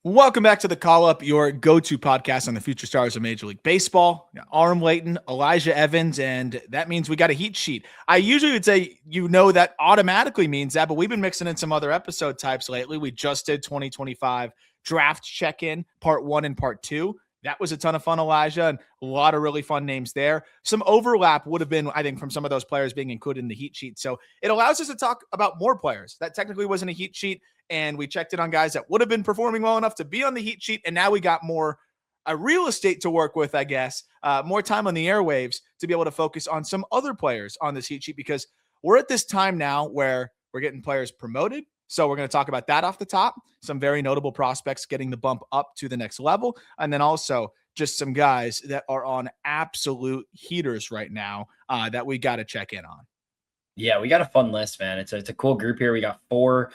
Welcome back to the Call Up, your go-to podcast on the future stars of Major League Baseball. Aram Leighton, Elijah Evans, and that means we got a heat sheet. I usually would say, that automatically means that, but we've been mixing in some other episode types lately. We just did 2025 draft check-in, part 1 and part 2. That was a ton of fun, Elijah, and a lot of really fun names there. Some overlap would have been, I think, from some of those players being included in the heat sheet. So it allows us to talk about more players. That technically wasn't a heat sheet, and we checked in on guys that would have been performing well enough to be on the heat sheet, and now we got more real estate to work with, I guess, more time on the airwaves to be able to focus on some other players on this heat sheet, because we're at this time now where we're getting players promoted. So we're going to talk about that off the top, some very notable prospects getting the bump up to the next level, and then also just some guys that are on absolute heaters right now that we got to check in on. Yeah, we got a fun list, man. It's a cool group here. We got 4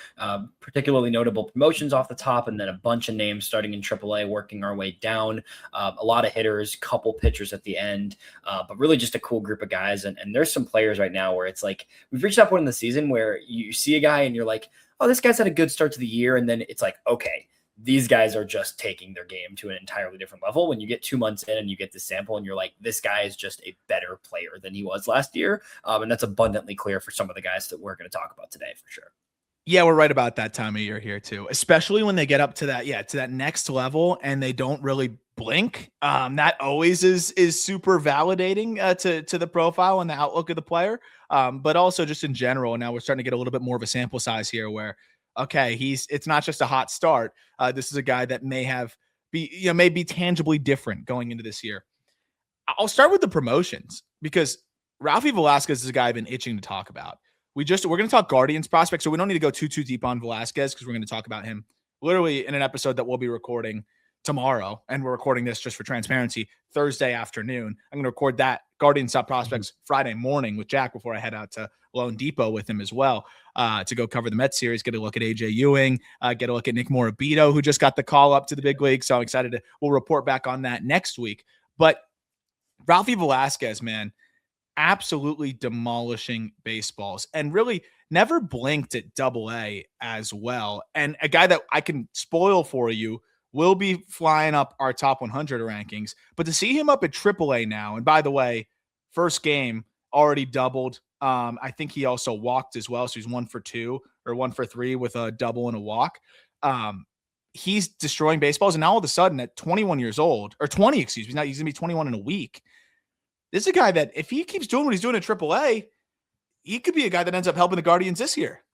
particularly notable promotions off the top, and then a bunch of names starting in AAA, working our way down. A lot of hitters, couple pitchers at the end, but really just a cool group of guys. And there's some players right now where it's like we've reached that point in the season where you see a guy and you're like, oh, this guy's had a good start to the year. And then it's like, okay, these guys are just taking their game to an entirely different level. When you get 2 months in and you get the sample and you're like, this guy is just a better player than he was last year. And that's abundantly clear for some of the guys that we're going to talk about today for sure. Yeah, we're right about that time of year here too, especially when they get up to that next level and they don't really blink. That always is super validating to the profile and the outlook of the player. But also just in general, now we're starting to get a little bit more of a sample size here where, okay, it's not just a hot start. This is a guy that may be tangibly different going into this year. I'll start with the promotions because Ralphy Velazquez is a guy I've been itching to talk about. We're going to talk Guardians prospects, so we don't need to go too deep on Velazquez because we're going to talk about him literally in an episode that we'll be recording tomorrow, and we're recording this just for transparency Thursday afternoon. I'm going to record that Guardians top prospects Friday morning with Jack before I head out to Lone Depot with him as well to go cover the Mets series, get a look at AJ Ewing, get a look at Nick Morabito, who just got the call up to the big league. So I'm excited we'll report back on that next week. But Ralphy Velazquez, man, absolutely demolishing baseballs and really never blinked at Double-A as well. And a guy that I can spoil for you will be flying up our top 100 rankings, but to see him up at AAA now, and by the way, first game already doubled. I think he also walked as well. So he's 1 for 2 or 1 for 3 with a double and a walk. He's destroying baseballs. And now all of a sudden at 21 years old or 20, excuse me, now he's gonna be 21 in a week. This is a guy that if he keeps doing what he's doing at AAA, he could be a guy that ends up helping the Guardians this year.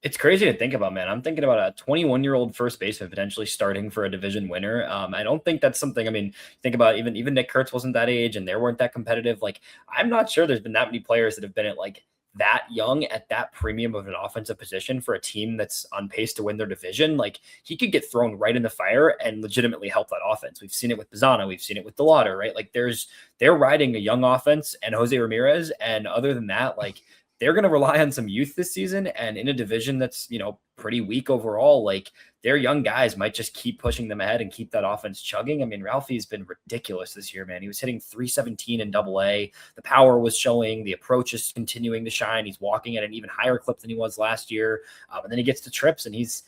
It's crazy to think about, man. I'm thinking about a 21-year-old first baseman potentially starting for a division winner. I don't think that's something, think about even Nick Kurtz wasn't that age and they weren't that competitive. Like, I'm not sure there's been that many players that have been at like that young at that premium of an offensive position for a team that's on pace to win their division. Like, he could get thrown right in the fire and legitimately help that offense. We've seen it with Bazzana. We've seen it with DeLauder, right? Like, they're riding a young offense and Jose Ramirez. And other than that, like, they're going to rely on some youth this season, and in a division that's, pretty weak overall, like their young guys might just keep pushing them ahead and keep that offense chugging. Ralphie's been ridiculous this year, man. He was hitting 317 in Double-A. The power was showing. The approach is continuing to shine. He's walking at an even higher clip than he was last year. And then he gets to trips, and he's,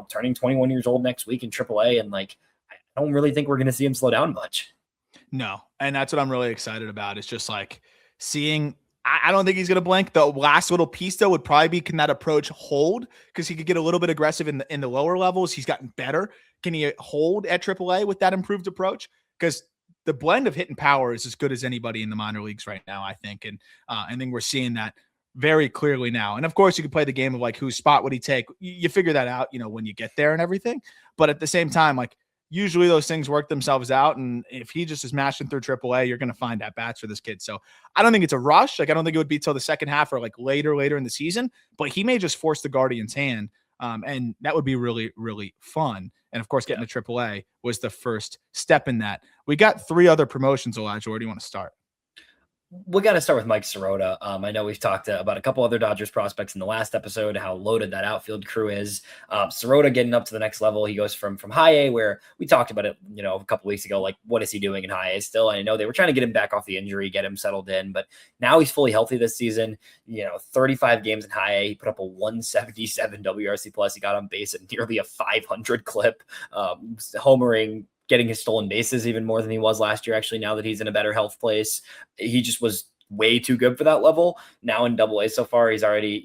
turning 21 years old next week in Triple-A. And like, I don't really think we're going to see him slow down much. No. And that's what I'm really excited about. It's just like seeing, I don't think he's going to blink. The last little piece, though, would probably be, can that approach hold? Because he could get a little bit aggressive in the lower levels. He's gotten better. Can he hold at AAA with that improved approach? Because the blend of hit and power is as good as anybody in the minor leagues right now, I think. And I think we're seeing that very clearly now. And, of course, you can play the game of, like, whose spot would he take? You figure that out, when you get there and everything. But at the same time, like, usually those things work themselves out. And if he just is mashing through AAA, you're going to find at bats for this kid. So I don't think it's a rush. Like, I don't think it would be till the second half or like later in the season, but he may just force the Guardians' hand. And that would be really, really fun. And of course, getting to AAA was the first step in that. We got 3 other promotions, Elijah. Where do you want to start? We got to start with Mike Sirota. I know we've talked about a couple other Dodgers prospects in the last episode, how loaded that outfield crew is. Sirota getting up to the next level. He goes from high A, where we talked about it, a couple weeks ago, like what is he doing in high A still? I know they were trying to get him back off the injury, get him settled in, but now he's fully healthy this season. 35 games in high A. He put up a 177 WRC plus. He got on base at nearly a 500 clip, homering, getting his stolen bases even more than he was last year. Actually, now that he's in a better health place, he just was way too good for that level. Now in Double-A so far, he's already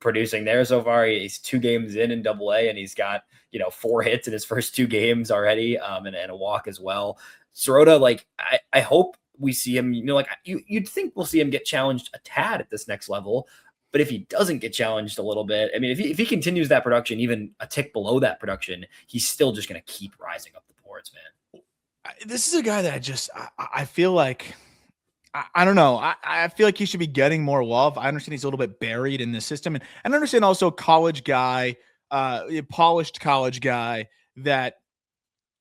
producing there so far. He's 2 games in Double-A, and he's got 4 hits in his first 2 games already, and a walk as well. Sirota, I hope we see him. You'd think we'll see him get challenged a tad at this next level. But if he doesn't get challenged a little bit, I mean, if he continues that production, even a tick below that production, he's still just going to keep rising up the boards, man. This is a guy that I feel like, I don't know. I feel like he should be getting more love. I understand he's a little bit buried in the system. And I understand also college guy, polished college guy that,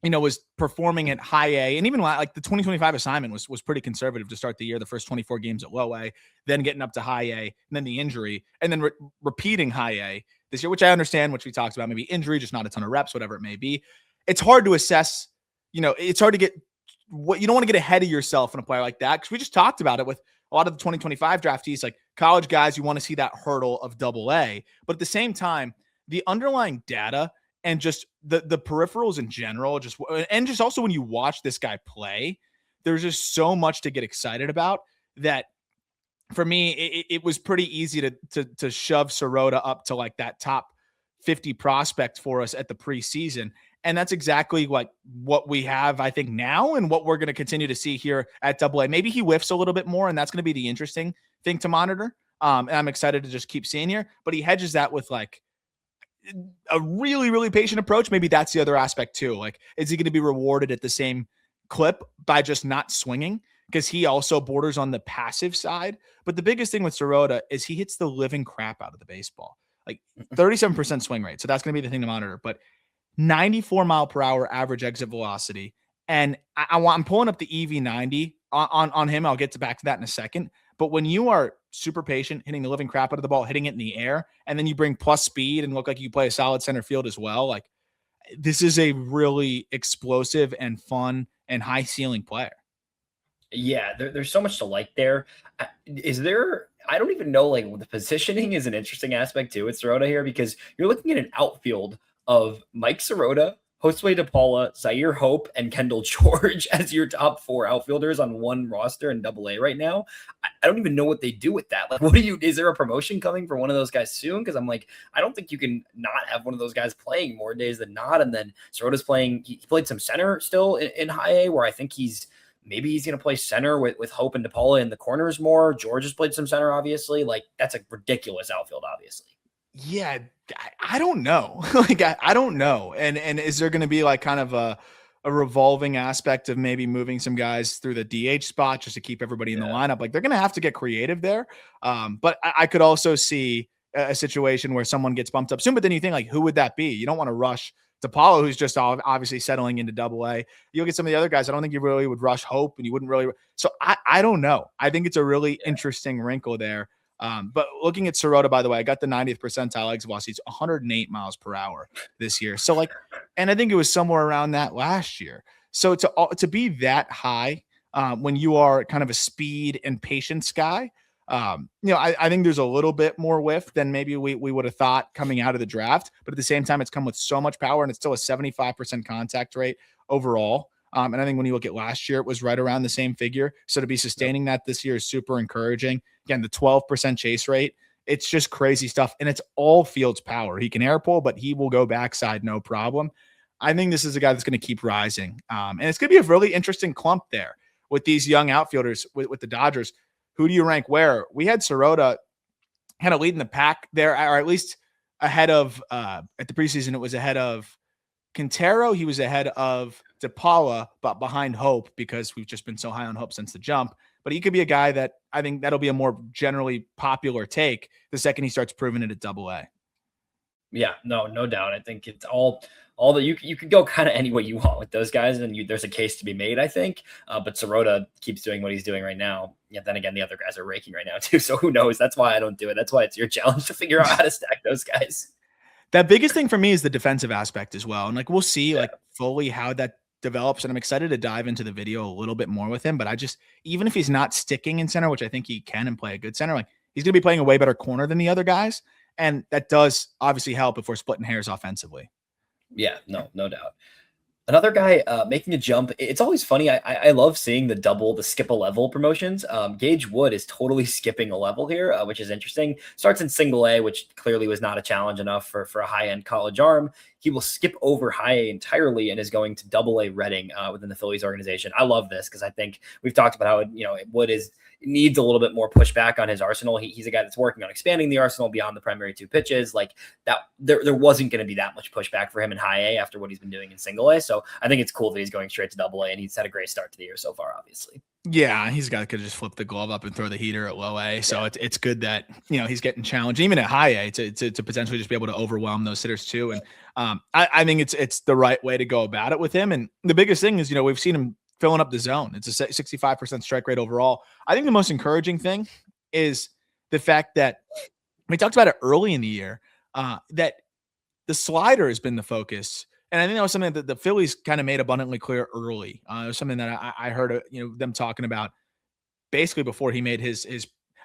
was performing at high A, and even like the 2025 assignment was pretty conservative to start the year, the first 24 games at low A, then getting up to high A, and then the injury, and then repeating high A this year, which I understand, which we talked about, maybe injury, just not a ton of reps, whatever it may be. It's hard to assess, it's hard to get what you don't want to get ahead of yourself in a player like that. Cause we just talked about it with a lot of the 2025 draftees, like college guys, you want to see that hurdle of Double-A, but at the same time, the underlying data and just the peripherals in general, just also when you watch this guy play, there's just so much to get excited about that for me, it was pretty easy to shove Sirota up to like that top 50 prospect for us at the preseason. And that's exactly like what we have, I think, now, and what we're going to continue to see here at Double-A. Maybe he whiffs a little bit more, and that's going to be the interesting thing to monitor. And I'm excited to just keep seeing here, but he hedges that with like a really, really patient approach. Maybe that's the other aspect too. Like, is he going to be rewarded at the same clip by just not swinging? Because he also borders on the passive side. But the biggest thing with Sirota is he hits the living crap out of the baseball, like 37% swing rate. So that's going to be the thing to monitor. But 94 mile per hour average exit velocity. And I'm pulling up the EV90 on him. I'll get back to that in a second. But when you are super patient, hitting the living crap out of the ball, hitting it in the air, and then you bring plus speed and look like you play a solid center field as well, like this is a really explosive and fun and high ceiling player. Yeah, there's so much to like there. I don't even know, like, the positioning is an interesting aspect too with Sirota here, because you're looking at an outfield of Mike Sirota, Josue DePaula, Zaire Hope, and Kendall George as your top 4 outfielders on one roster in Double-A right now. I don't even know what they do with that. Like, is there a promotion coming for one of those guys soon? Because I'm like, I don't think you can not have one of those guys playing more days than not. And then Sirota's playing, he played some center still in high A, where I think maybe he's going to play center with Hope and DePaula in the corners more. George has played some center, obviously. Like, that's a ridiculous outfield, obviously. Yeah, I don't know. Like, I don't know. And is there going to be like kind of a revolving aspect of maybe moving some guys through the DH spot just to keep everybody in the lineup? Like, they're going to have to get creative there. But I could also see a situation where someone gets bumped up soon, but then you think, like, who would that be? You don't want to rush DePaula, who's just obviously settling into Double-A. You'll get some of the other guys. I don't think you really would rush Hope, and you wouldn't really. So I don't know. I think it's a really interesting wrinkle there. But looking at Sirota, by the way, I got the 90th percentile exit velocity. It's 108 miles per hour this year. So like, and I think it was somewhere around that last year. So to be that high when you are kind of a speed and patience guy, I think there's a little bit more whiff than maybe we would have thought coming out of the draft. But at the same time, it's come with so much power, and it's still a 75% contact rate overall. And I think when you look at last year, it was right around the same figure. So to be sustaining that this year is super encouraging. Again, the 12% chase rate, it's just crazy stuff. And it's all Fields power. He can air pull, but he will go backside, no problem. I think this is a guy that's going to keep rising. And it's going to be a really interesting clump there with these young outfielders with the Dodgers. Who do you rank where? We had Sirota kind of leading the pack there, or at least ahead of, at the preseason, it was ahead of Quintero. He was ahead of DePaula, but behind Hope, because we've just been so high on Hope since the jump. But he could be a guy that I think that'll be a more generally popular take the second he starts proving it at Double-A. Yeah, no doubt. I think it's all all the you could go kind of any way you want with those guys, and there's a case to be made, I think. But Sirota keeps doing what he's doing right now. Yeah, then again, the other guys are raking right now too. So who knows? That's why I don't do it. That's why it's your challenge to figure out how to stack those guys. That biggest thing for me is the defensive aspect as well. And like, we'll see like fully how that develops. And I'm excited to dive into the video a little bit more with him. But I just, even if he's not sticking in center, which I think he can and play a good center, like he's going to be playing a way better corner than the other guys. And that does obviously help if we're splitting hairs offensively. Yeah, no doubt. Another guy making a jump. It's always funny. I love seeing the skip a level promotions. Gage Wood is totally skipping a level here, which is interesting. Starts in single A, which clearly was not a challenge enough for a high-end college arm. He will skip over high A entirely and is going to Double-A Reading within the Phillies organization. I love this because I think we've talked about how Wood needs a little bit more pushback on his arsenal. He's a guy that's working on expanding the arsenal beyond the primary 2 pitches. Like that, there wasn't going to be that much pushback for him in high A after what he's been doing in single A. So I think it's cool that he's going straight to Double-A, and he's had a great start to the year so far, obviously. Yeah, he's got to just flip the glove up and throw the heater at low A. So it's good that he's getting challenged even at high A to potentially just be able to overwhelm those hitters too. And I think it's the right way to go about it with him. And the biggest thing is we've seen him filling up the zone. It's a 65% strike rate overall. I think the most encouraging thing is the fact that we talked about it early in the year, that the slider has been the focus. And I think that was something that the Phillies kind of made abundantly clear early. It was something that I heard, them talking about basically before he made his,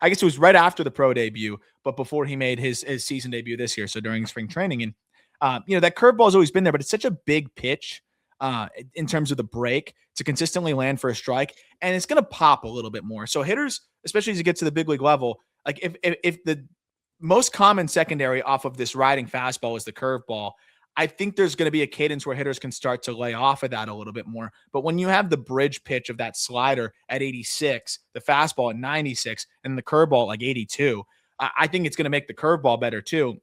I guess it was right after the pro debut, but before he made his season debut this year. So during spring training, and that curveball has always been there, but it's such a big pitch in terms of the break to consistently land for a strike, and it's going to pop a little bit more. So hitters, especially as you get to the big league level, like if the most common secondary off of this riding fastball is the curveball, I think there's going to be a cadence where hitters can start to lay off of that a little bit more. But when you have the bridge pitch of that slider at 86, the fastball at 96, and the curveball at like 82, I think it's going to make the curveball better too.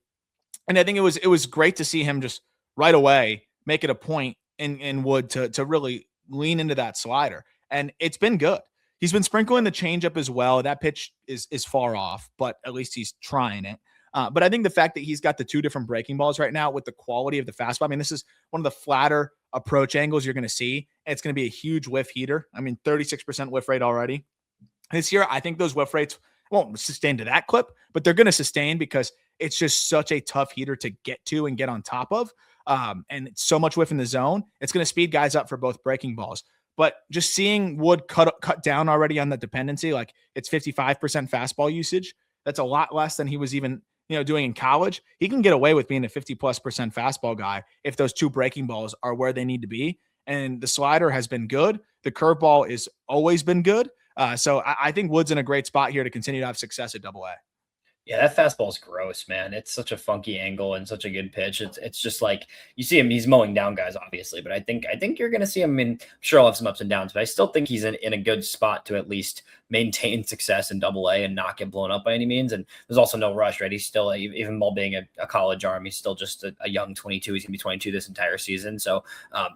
And I think it was great to see him just right away make it a point in Wood to really lean into that slider. And it's been good. He's been sprinkling the changeup as well. That pitch is far off, but at least he's trying it. But I think the fact that he's got the 2 different breaking balls right now with the quality of the fastball, I mean, this is one of the flatter approach angles you're going to see. It's going to be a huge whiff heater. I mean, 36% whiff rate already. This year, I think those whiff rates won't sustain to that clip, but they're going to sustain because it's just such a tough heater to get to and get on top of. And it's so much whiff in the zone. It's going to speed guys up for both breaking balls. But just seeing Wood cut down already on the dependency, like it's 55% fastball usage. That's a lot less than he was even doing in college. He can get away with being a 50+% fastball guy if those 2 breaking balls are where they need to be. And the slider has been good. The curveball is always been good. So I think Wood's in a great spot here to continue to have success at Double-A. Yeah, that fastball's gross, man. It's such a funky angle and such a good pitch. It's just like you see him, he's mowing down guys, obviously, but I think you're gonna see him. I mean, I'm sure I'll have some ups and downs, but I still think he's in a good spot to at least maintain success in Double-A and not get blown up by any means. And there's also no rush, right? He's still, even while being a college arm, he's still just a young 22. He's gonna be 22 this entire season. So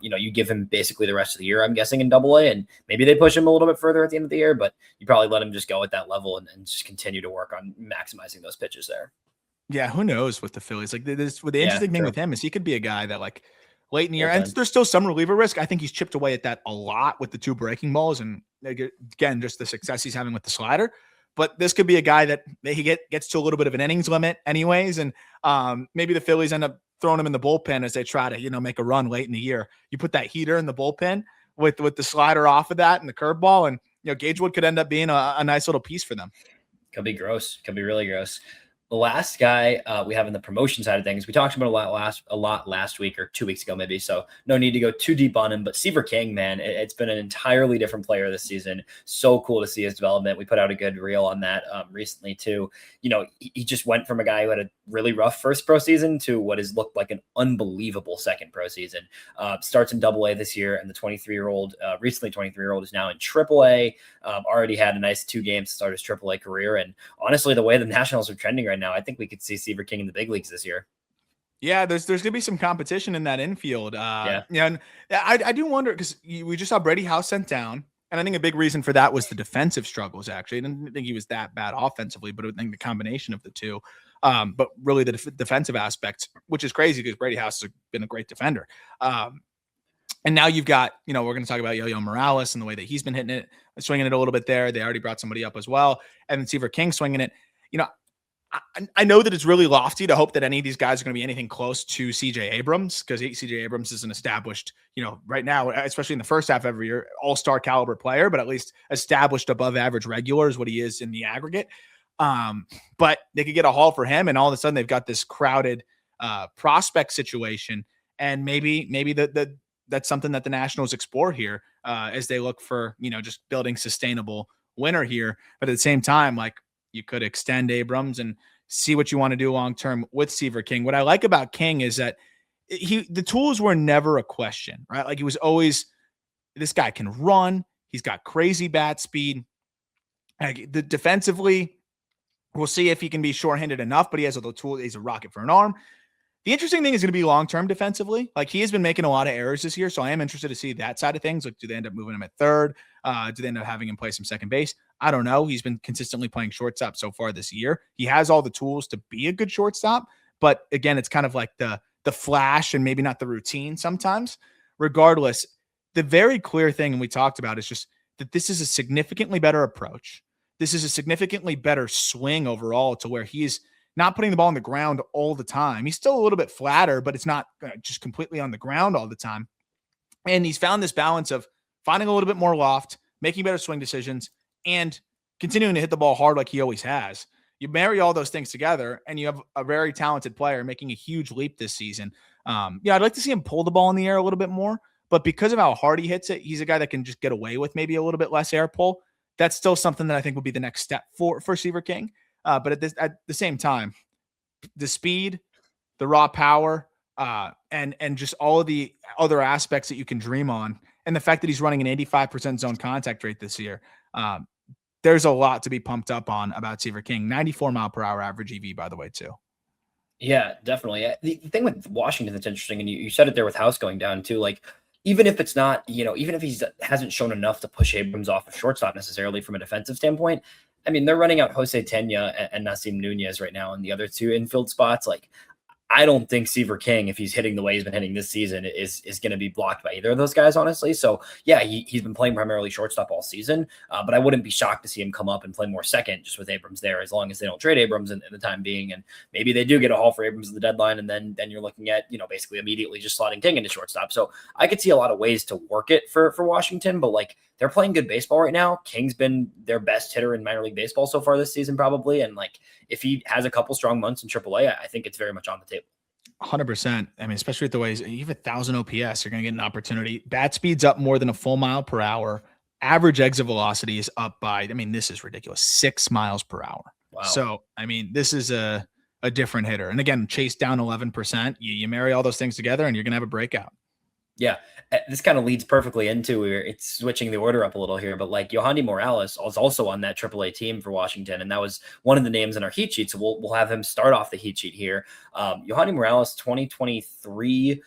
you give him basically the rest of the year, I'm guessing, in Double-A, and maybe they push him a little bit further at the end of the year, but you probably let him just go at that level and just continue to work on maximizing those pitches there. Yeah, who knows with the Phillies? Like the interesting thing with him is he could be a guy that like late in the year, and there's still some reliever risk. I think he's chipped away at that a lot with the 2 breaking balls, and again, just the success he's having with the slider. But this could be a guy that he gets to a little bit of an innings limit anyways, and maybe the Phillies end up throwing him in the bullpen as they try to make a run late in the year. You put that heater in the bullpen with the slider off of that and the curveball, and Gage Wood could end up being a nice little piece for them. Could be gross. Could be really gross. The last guy we have in the promotion side of things, we talked about a lot last week or 2 weeks ago, maybe. So no need to go too deep on him. But Seaver King, man, it's been an entirely different player this season. So cool to see his development. We put out a good reel on that recently too. He just went from a guy who had a really rough first pro season to what has looked like an unbelievable second pro season. Starts in Double-A this year, and the 23-year-old, recently 23-year-old, is now in Triple-A. Already had a nice 2 games to start his Triple-A career. And honestly, the way the Nationals are trending right now, I think we could see Seaver King in the big leagues this year. Yeah, there's going to be some competition in that infield. And I do wonder because we just saw Brady House sent down, and I think a big reason for that was the defensive struggles. Actually, I didn't think he was that bad offensively, but I think the combination of the 2. But really the defensive aspect, which is crazy because Brady House has been a great defender. And now you've got, we're going to talk about Yo-Yo Morales and the way that he's been hitting it, swinging it a little bit there. They already brought somebody up as well. And then Seaver King swinging it. I know that it's really lofty to hope that any of these guys are going to be anything close to CJ Abrams, because CJ Abrams is an established, right now, especially in the first half of every year, all-star caliber player, but at least established above average regular is what he is in the aggregate. But they could get a haul for him, and all of a sudden they've got this crowded prospect situation. And maybe that's something that the Nationals explore here as they look for, just building sustainable winner here. But at the same time, like, you could extend Abrams and see what you want to do long-term with Seaver King. What I like about King is that the tools were never a question, right? Like, he was always, this guy can run. He's got crazy bat speed. Defensively, we'll see if he can be short-handed enough, but he has a tool. He's a rocket for an arm. The interesting thing is going to be long-term defensively. Like, he has been making a lot of errors this year, so I am interested to see that side of things. Like, do they end up moving him at third? Do they end up having him play some second base? I don't know. He's been consistently playing shortstop so far this year. He has all the tools to be a good shortstop, but again, it's kind of like the flash and maybe not the routine sometimes. Regardless, the very clear thing, and we talked about, is just that this is a significantly better approach. This is a significantly better swing overall, to where he's not putting the ball on the ground all the time. He's still a little bit flatter, but it's not just completely on the ground all the time. And he's found this balance of finding a little bit more loft, making better swing decisions, and continuing to hit the ball hard like he always has. You marry all those things together, and you have a very talented player making a huge leap this season. I'd like to see him pull the ball in the air a little bit more, but because of how hard he hits it, he's a guy that can just get away with maybe a little bit less air pull. That's still something that I think would be the next step for Seaver King. But at the same time, the speed, the raw power, and just all of the other aspects that you can dream on, and the fact that he's running an 85% zone contact rate this year, there's a lot to be pumped up on about Seaver King. 94 mile per hour average EV, by the way, too. Yeah, definitely. The thing with Washington that's interesting, and you said it there with House going down too, like, even if it's not, even if he hasn't shown enough to push Abrams off of shortstop necessarily from a defensive standpoint, I mean, they're running out Jose Tena and Nasim Nunez right now in the other two infield spots. Like, I don't think Seaver King, if he's hitting the way he's been hitting this season, is going to be blocked by either of those guys, honestly. So, yeah, he's been playing primarily shortstop all season, but I wouldn't be shocked to see him come up and play more second just with Abrams there, as long as they don't trade Abrams in the time being. And maybe they do get a haul for Abrams at the deadline, and then you're looking at, basically immediately just slotting King into shortstop. So I could see a lot of ways to work it for Washington, but like, they're playing good baseball right now. King's been their best hitter in minor league baseball so far this season, probably. And like, if he has a couple strong months in AAA, I think it's very much on the table. 100%. I mean, especially with the ways you have 1,000 OPS, you're going to get an opportunity. Bat speed's up more than a full mile per hour. Average exit velocity is up by, this is ridiculous, 6 miles per hour. Wow. So, this is a different hitter. And again, chase down 11%. You marry all those things together, and you're going to have a breakout. Yeah, this kind of leads perfectly into it's switching the order up a little here, but like, Yohandy Morales was also on that AAA team for Washington, and that was one of the names in our heat sheet. So we'll have him start off the heat sheet here. Yohandy Morales, 2023,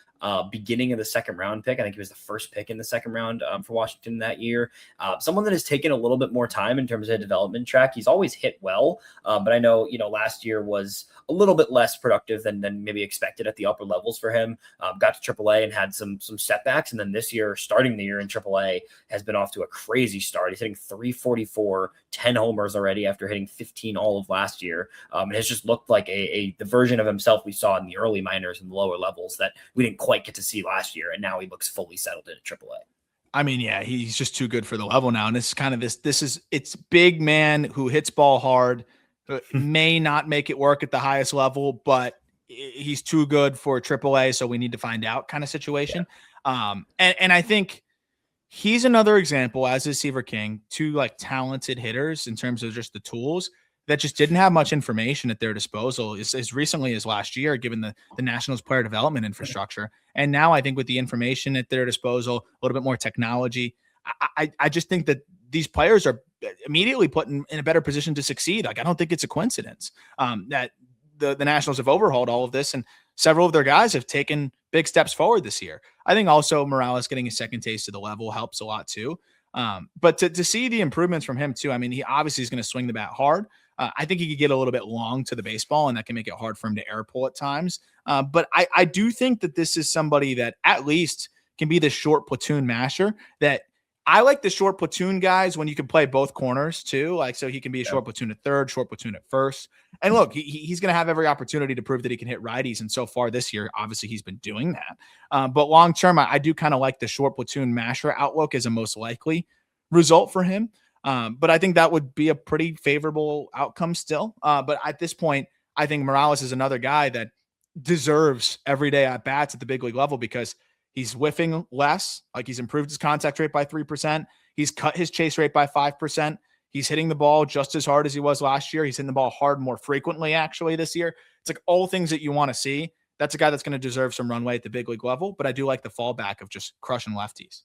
beginning of the second round pick. I think he was the first pick in the second round for Washington that year. Someone that has taken a little bit more time in terms of a development track. He's always hit well, but I know, last year was a little bit less productive than maybe expected at the upper levels for him. Got to AAA and had some setbacks. And then this year, starting the year in AAA, has been off to a crazy start. He's hitting 344, 10 homers already after hitting 15 all of last year. It has just looked like the version of himself we saw in the early minors and the lower levels that we didn't quite get to see last year. And now he looks fully settled in AAA. He's just too good for the level now. And it's kind of it's big man who hits ball hard, may not make it work at the highest level, but he's too good for AAA. So we need to find out kind of situation. Yeah. And I think he's another example, as is Seaver King, two like talented hitters in terms of just the tools that just didn't have much information at their disposal as recently as last year, given the Nationals player development infrastructure. And now I think with the information at their disposal, a little bit more technology, I just think that these players are immediately put in a better position to succeed. Like, I don't think it's a coincidence that the Nationals have overhauled all of this, and several of their guys have taken big steps forward this year. I think also Morales getting a second taste of the level helps a lot too. But to see the improvements from him too, he obviously is going to swing the bat hard. I think he could get a little bit long to the baseball, and that can make it hard for him to air pull at times. But I do think that this is somebody that at least can be the short platoon masher. That I like the short platoon guys when you can play both corners too. Like, so he can be a short platoon at third, short platoon at first. And look, he's going to have every opportunity to prove that he can hit righties. And so far this year, obviously he's been doing that. But long term, I do kind of like the short platoon masher outlook as a most likely result for him. But I think that would be a pretty favorable outcome still. But at this point, I think Morales is another guy that deserves everyday at bats at the big league level because he's whiffing less. Like, he's improved his contact rate by 3%. He's cut his chase rate by 5%. He's hitting the ball just as hard as he was last year. He's hitting the ball hard more frequently, actually, this year. It's like all things that you want to see. That's a guy that's going to deserve some runway at the big league level, but I do like the fallback of just crushing lefties.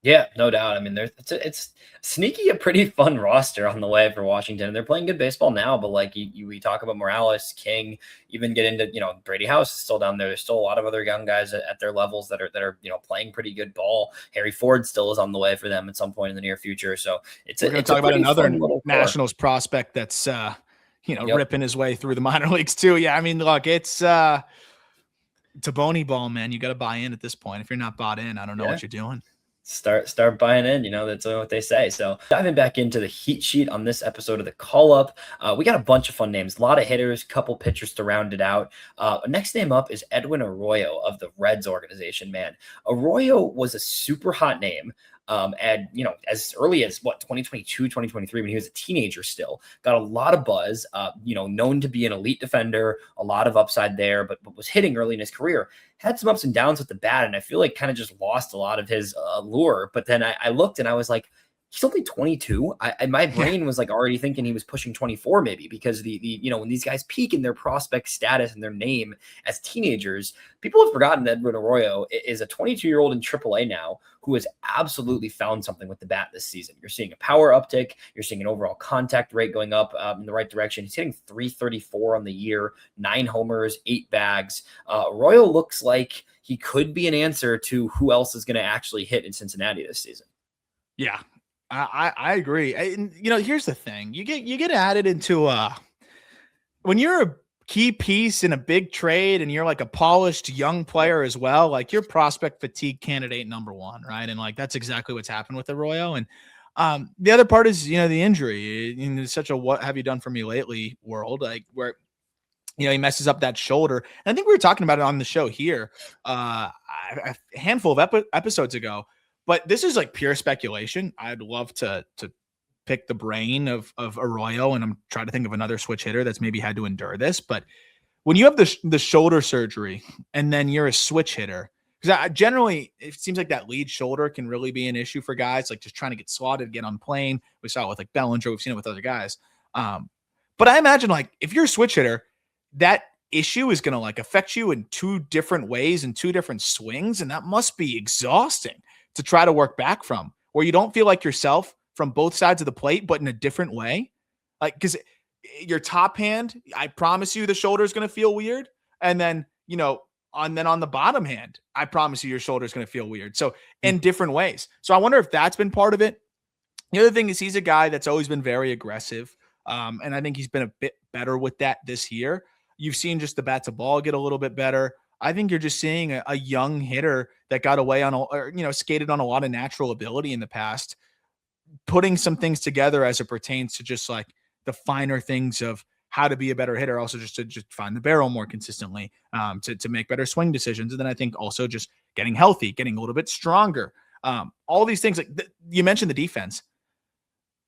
Yeah, no doubt. I mean, it's sneaky a pretty fun roster on the way for Washington. They're playing good baseball now, but like we talk about Morales, King, even get into, Brady House is still down there. There's still a lot of other young guys at their levels that are playing pretty good ball. Harry Ford still is on the way for them at some point in the near future. So we're going to talk about another Nationals prospect that's ripping his way through the minor leagues too. Yeah, I mean, look, it's a bony ball, man. You got to buy in at this point. If you're not bought in, I don't know what you're doing. Start buying in, that's what they say. So diving back into the heat sheet on this episode of the Call Up, we got a bunch of fun names, a lot of hitters, couple pitchers to round it out. Next name up is Edwin Arroyo of the Reds organization. Man, Arroyo was a super hot name. And, as early as 2022, 2023, when he was a teenager still, got a lot of buzz, known to be an elite defender, a lot of upside there, but was hitting early in his career, had some ups and downs with the bat. And I feel like kind of just lost a lot of his allure. But then I looked and I was like, he's only 22. My brain was like already thinking he was pushing 24 maybe, because the when these guys peak in their prospect status and their name as teenagers, people have forgotten that Edwin Arroyo is a 22-year-old in AAA now who has absolutely found something with the bat this season. You're seeing a power uptick. You're seeing an overall contact rate going up in the right direction. He's hitting 334 on the year, 9 homers, 8 bags. Arroyo looks like he could be an answer to who else is going to actually hit in Cincinnati this season. Yeah. I agree. And, here's the thing. You get added into when you're a key piece in a big trade and you're like a polished young player as well, like you're prospect fatigue candidate number 1, right? And like that's exactly what's happened with Arroyo. And the other part is, the injury. It's such a what have you done for me lately world, like where he messes up that shoulder. And I think we were talking about it on the show here a handful of episodes ago. But this is like pure speculation. I'd love to pick the brain of Arroyo, and I'm trying to think of another switch hitter that's maybe had to endure this. But when you have the shoulder surgery and then you're a switch hitter, because generally it seems like that lead shoulder can really be an issue for guys, like just trying to get slotted, get on plane. We saw it with like Bellinger. We've seen it with other guys. But I imagine like if you're a switch hitter, that issue is going to like affect you in 2 different ways and 2 different swings. And that must be exhausting to try to work back from, where you don't feel like yourself from both sides of the plate, but in a different way. Like, because your top hand, I promise you the shoulder is going to feel weird. And then, on the bottom hand, I promise you your shoulder is going to feel weird. So in different ways. So I wonder if that's been part of it. The other thing is he's a guy that's always been very aggressive. And I think he's been a bit better with that this year. You've seen just the bat to ball get a little bit better. I think you're just seeing a young hitter that got away on, skated on a lot of natural ability in the past, putting some things together as it pertains to just like the finer things of how to be a better hitter, also just to find the barrel more consistently, to make better swing decisions. And then I think also just getting healthy, getting a little bit stronger. All these things, like you mentioned the defense.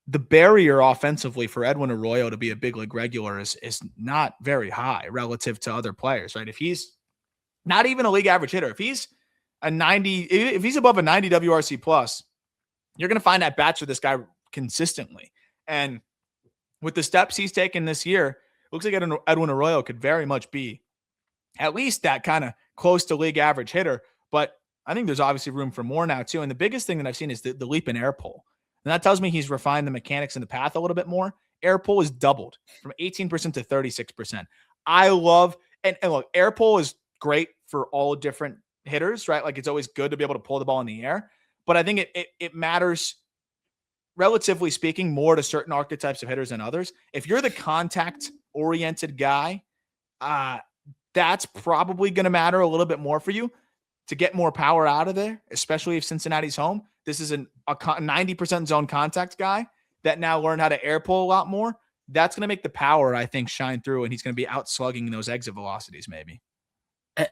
The barrier offensively for Edwin Arroyo to be a big league regular is not very high relative to other players, right? If he's not even a league average hitter, if he's if he's above a 90 WRC plus, you're going to find at bats with this guy consistently. And with the steps he's taken this year, it looks like Edwin Arroyo could very much be at least that kind of close to league average hitter. But I think there's obviously room for more now too. And the biggest thing that I've seen is the leap in air pull. And that tells me he's refined the mechanics and the path a little bit more. Air pull is doubled from 18% to 36%. I love, and look, air pull is great for all different hitters, right? Like it's always good to be able to pull the ball in the air, but I think it matters relatively speaking, more to certain archetypes of hitters than others. If you're the contact-oriented guy, that's probably going to matter a little bit more for you to get more power out of there, especially if Cincinnati's home. This is a 90% zone contact guy that now learned how to air pull a lot more. That's going to make the power, I think, shine through, and he's going to be out slugging those exit velocities maybe.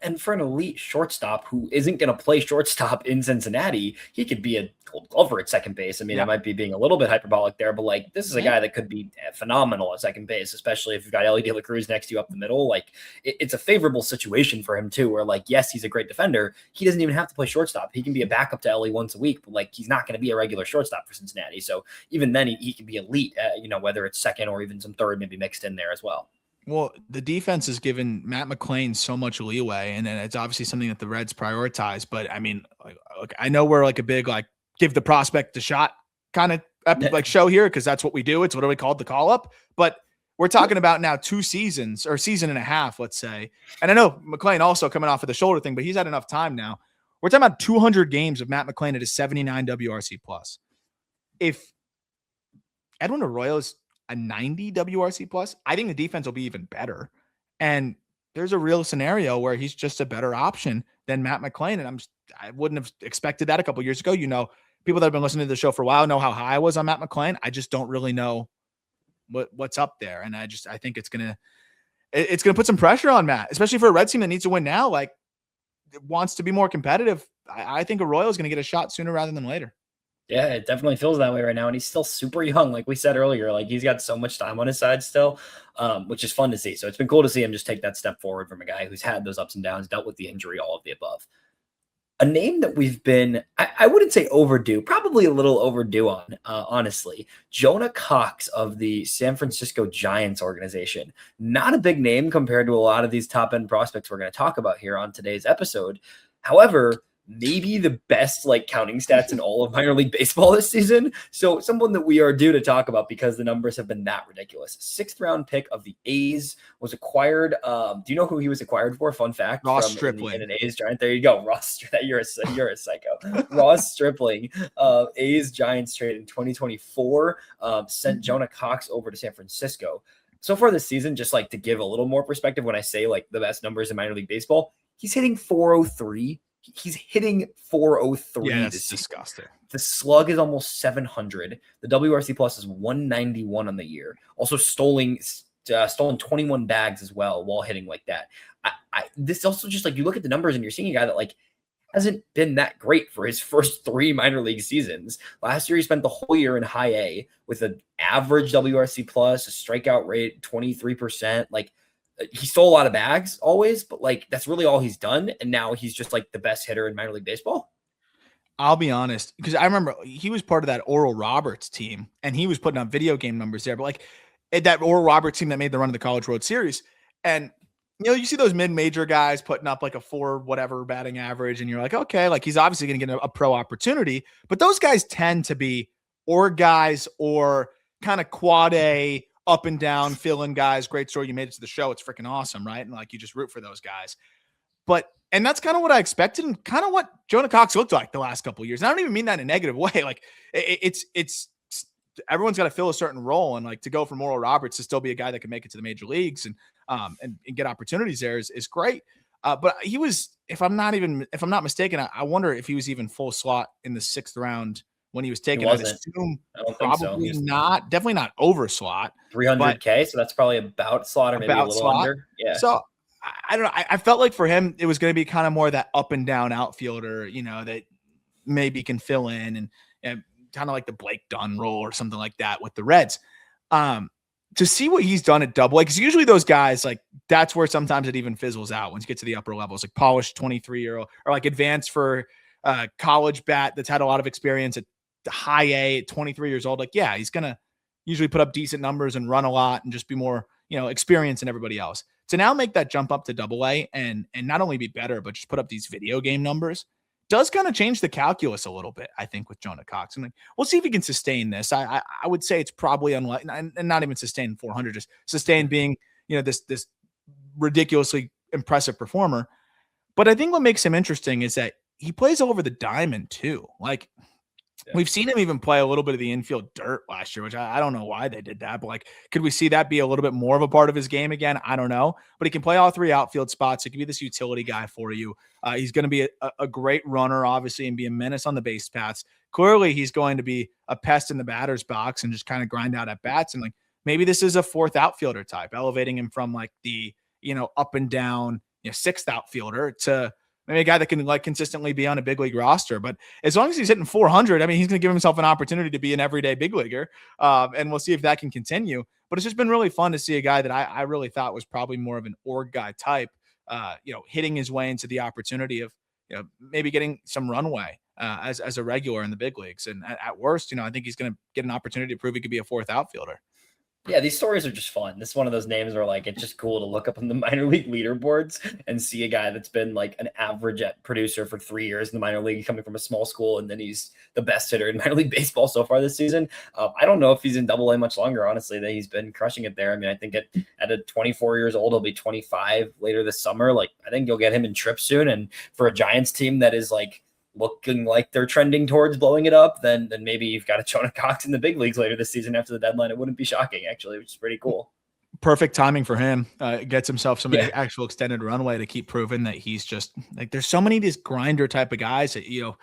And for an elite shortstop who isn't going to play shortstop in Cincinnati, he could be a Gold Glover at second base. I mean, I might be being a little bit hyperbolic there, but like this is a guy that could be phenomenal at second base, especially if you've got Ellie De La Cruz next to you up the middle. Like it's a favorable situation for him too, where like, yes, he's a great defender. He doesn't even have to play shortstop. He can be a backup to Ellie once a week, but like he's not going to be a regular shortstop for Cincinnati. So even then he can be elite, whether it's second or even some third, maybe mixed in there as well. Well, the defense has given Matt McLain so much leeway, and then it's obviously something that the Reds prioritize. But I mean, like, I know we're like a big like give the prospect a shot kind of like show here because that's what we do. It's literally called the call up. But we're talking about now 2 seasons or season and a half, let's say. And I know McLain also coming off of the shoulder thing, but he's had enough time now. We're talking about 200 games of Matt McLain at a 79 WRC plus. If Edwin Arroyo's a 90 WRC plus, I think the defense will be even better. And there's a real scenario where he's just a better option than Matt McLain. And I wouldn't have expected that a couple years ago. People that have been listening to the show for a while know how high I was on Matt McLain. I just don't really know what's up there. And I think it's going to put some pressure on Matt, especially for a Reds team that needs to win now. Like it wants to be more competitive. I think Arroyo is going to get a shot sooner rather than later. Yeah, it definitely feels that way right now. And he's still super young. Like we said earlier, like he's got so much time on his side still, which is fun to see. So it's been cool to see him just take that step forward from a guy who's had those ups and downs, dealt with the injury, all of the above. A name that we've been, I wouldn't say overdue, probably a little overdue on, honestly. Jonah Cox of the San Francisco Giants organization. Not a big name compared to a lot of these top-end prospects we're going to talk about here on today's episode. However, maybe the best like counting stats in all of minor league baseball this season. So someone that we are due to talk about because the numbers have been that ridiculous. 6th round pick of the A's was acquired. Do you know who he was acquired for? Fun fact. Ross Stripling. In an A's Giant. There you go. Ross. You're a psycho. Ross Stripling. A's Giants trade in 2024 sent Jonah Cox over to San Francisco. So far this season, just like to give a little more perspective, when I say like the best numbers in minor league baseball, he's hitting 403. He's hitting 403. Yeah, that's disgusting. The slug is almost 700. The WRC plus is 191 on the year. Also stolen 21 bags as well while hitting like that. This also just like you look at the numbers and you're seeing a guy that like hasn't been that great for his first 3 minor league seasons. Last year, he spent the whole year in high A with an average WRC plus, a strikeout rate, 23%. Like, he stole a lot of bags always, but like that's really all he's done. And now he's just like the best hitter in minor league baseball. I'll be honest, because I remember he was part of that Oral Roberts team and he was putting up video game numbers there. But like that Oral Roberts team that made the run of the College World Series. And, you see those mid-major guys putting up like a 4 whatever batting average. And you're like, okay, like he's obviously going to get a pro opportunity. But those guys tend to be or guys or kind of quad A, up and down, fill-in guys. Great story. You made it to the show. It's freaking awesome, right? And like you just root for those guys. And that's kind of what I expected and kind of what Jonah Cox looked like the last couple of years. And I don't even mean that in a negative way. Like it's everyone's got to fill a certain role, and like to go from Oral Roberts to still be a guy that can make it to the major leagues and get opportunities there is great. But he was, if I'm not mistaken, I wonder if he was even full slot in the 6th round when he was taken. I assume probably so. Not, definitely not over slot. 300K, so that's probably about slot or maybe a little slot. Under. Yeah. So I don't know. I felt like for him, it was going to be kind of more that up and down outfielder, that maybe can fill in and kind of like the Blake Dunn role or something like that with the Reds. To see what he's done at Double-A, because usually those guys, like that's where sometimes it even fizzles out once you get to the upper levels, like polished 23-year-old or like advanced for college bat that's had a lot of experience at the high A at 23 years old. Like, yeah, he's going to usually put up decent numbers and run a lot and just be more, experienced than everybody else. To now make that jump up to Double-A and not only be better, but just put up these video game numbers does kind of change the calculus a little bit, I think, with Jonah Cox. And like, we'll see if he can sustain this. I would say it's probably unlikely, and not even sustain 400, just sustain being, this ridiculously impressive performer. But I think what makes him interesting is that he plays over the diamond too. Like, Yeah. We've seen him even play a little bit of the infield dirt last year, which I don't know why they did that, but like, could we see that be a little bit more of a part of his game again? I don't know, but he can play all three outfield spots. He can be this utility guy for you. He's going to be a great runner, obviously, and be a menace on the base paths. Clearly, he's going to be a pest in the batter's box and just kind of grind out at bats. And like, maybe this is a fourth outfielder type, elevating him from like the, up and down, sixth outfielder to maybe a guy that can like consistently be on a big league roster. But as long as he's hitting 400, I mean, he's going to give himself an opportunity to be an everyday big leaguer. And we'll see if that can continue. But it's just been really fun to see a guy that I really thought was probably more of an org guy type, hitting his way into the opportunity of, maybe getting some runway as a regular in the big leagues. And at worst, I think he's going to get an opportunity to prove he could be a fourth outfielder. Yeah, these stories are just fun. This is one of those names where like it's just cool to look up on the minor league leaderboards and see a guy that's been like an average at producer for 3 years in the minor league, coming from a small school, and then he's the best hitter in minor league baseball so far this season. I don't know if he's in Double-A much longer, honestly. That he's been crushing it there. I mean, I think at a 24 years old, he'll be 25 later this summer. Like, I think you'll get him in trips soon. And for a Giants team that is like looking like they're trending towards blowing it up, then maybe you've got a Jonah Cox in the big leagues later this season after the deadline. It wouldn't be shocking, actually, which is pretty cool. Perfect timing for him. Gets himself some actual extended runway to keep proving that he's just like, there's so many of these grinder type of guys that, you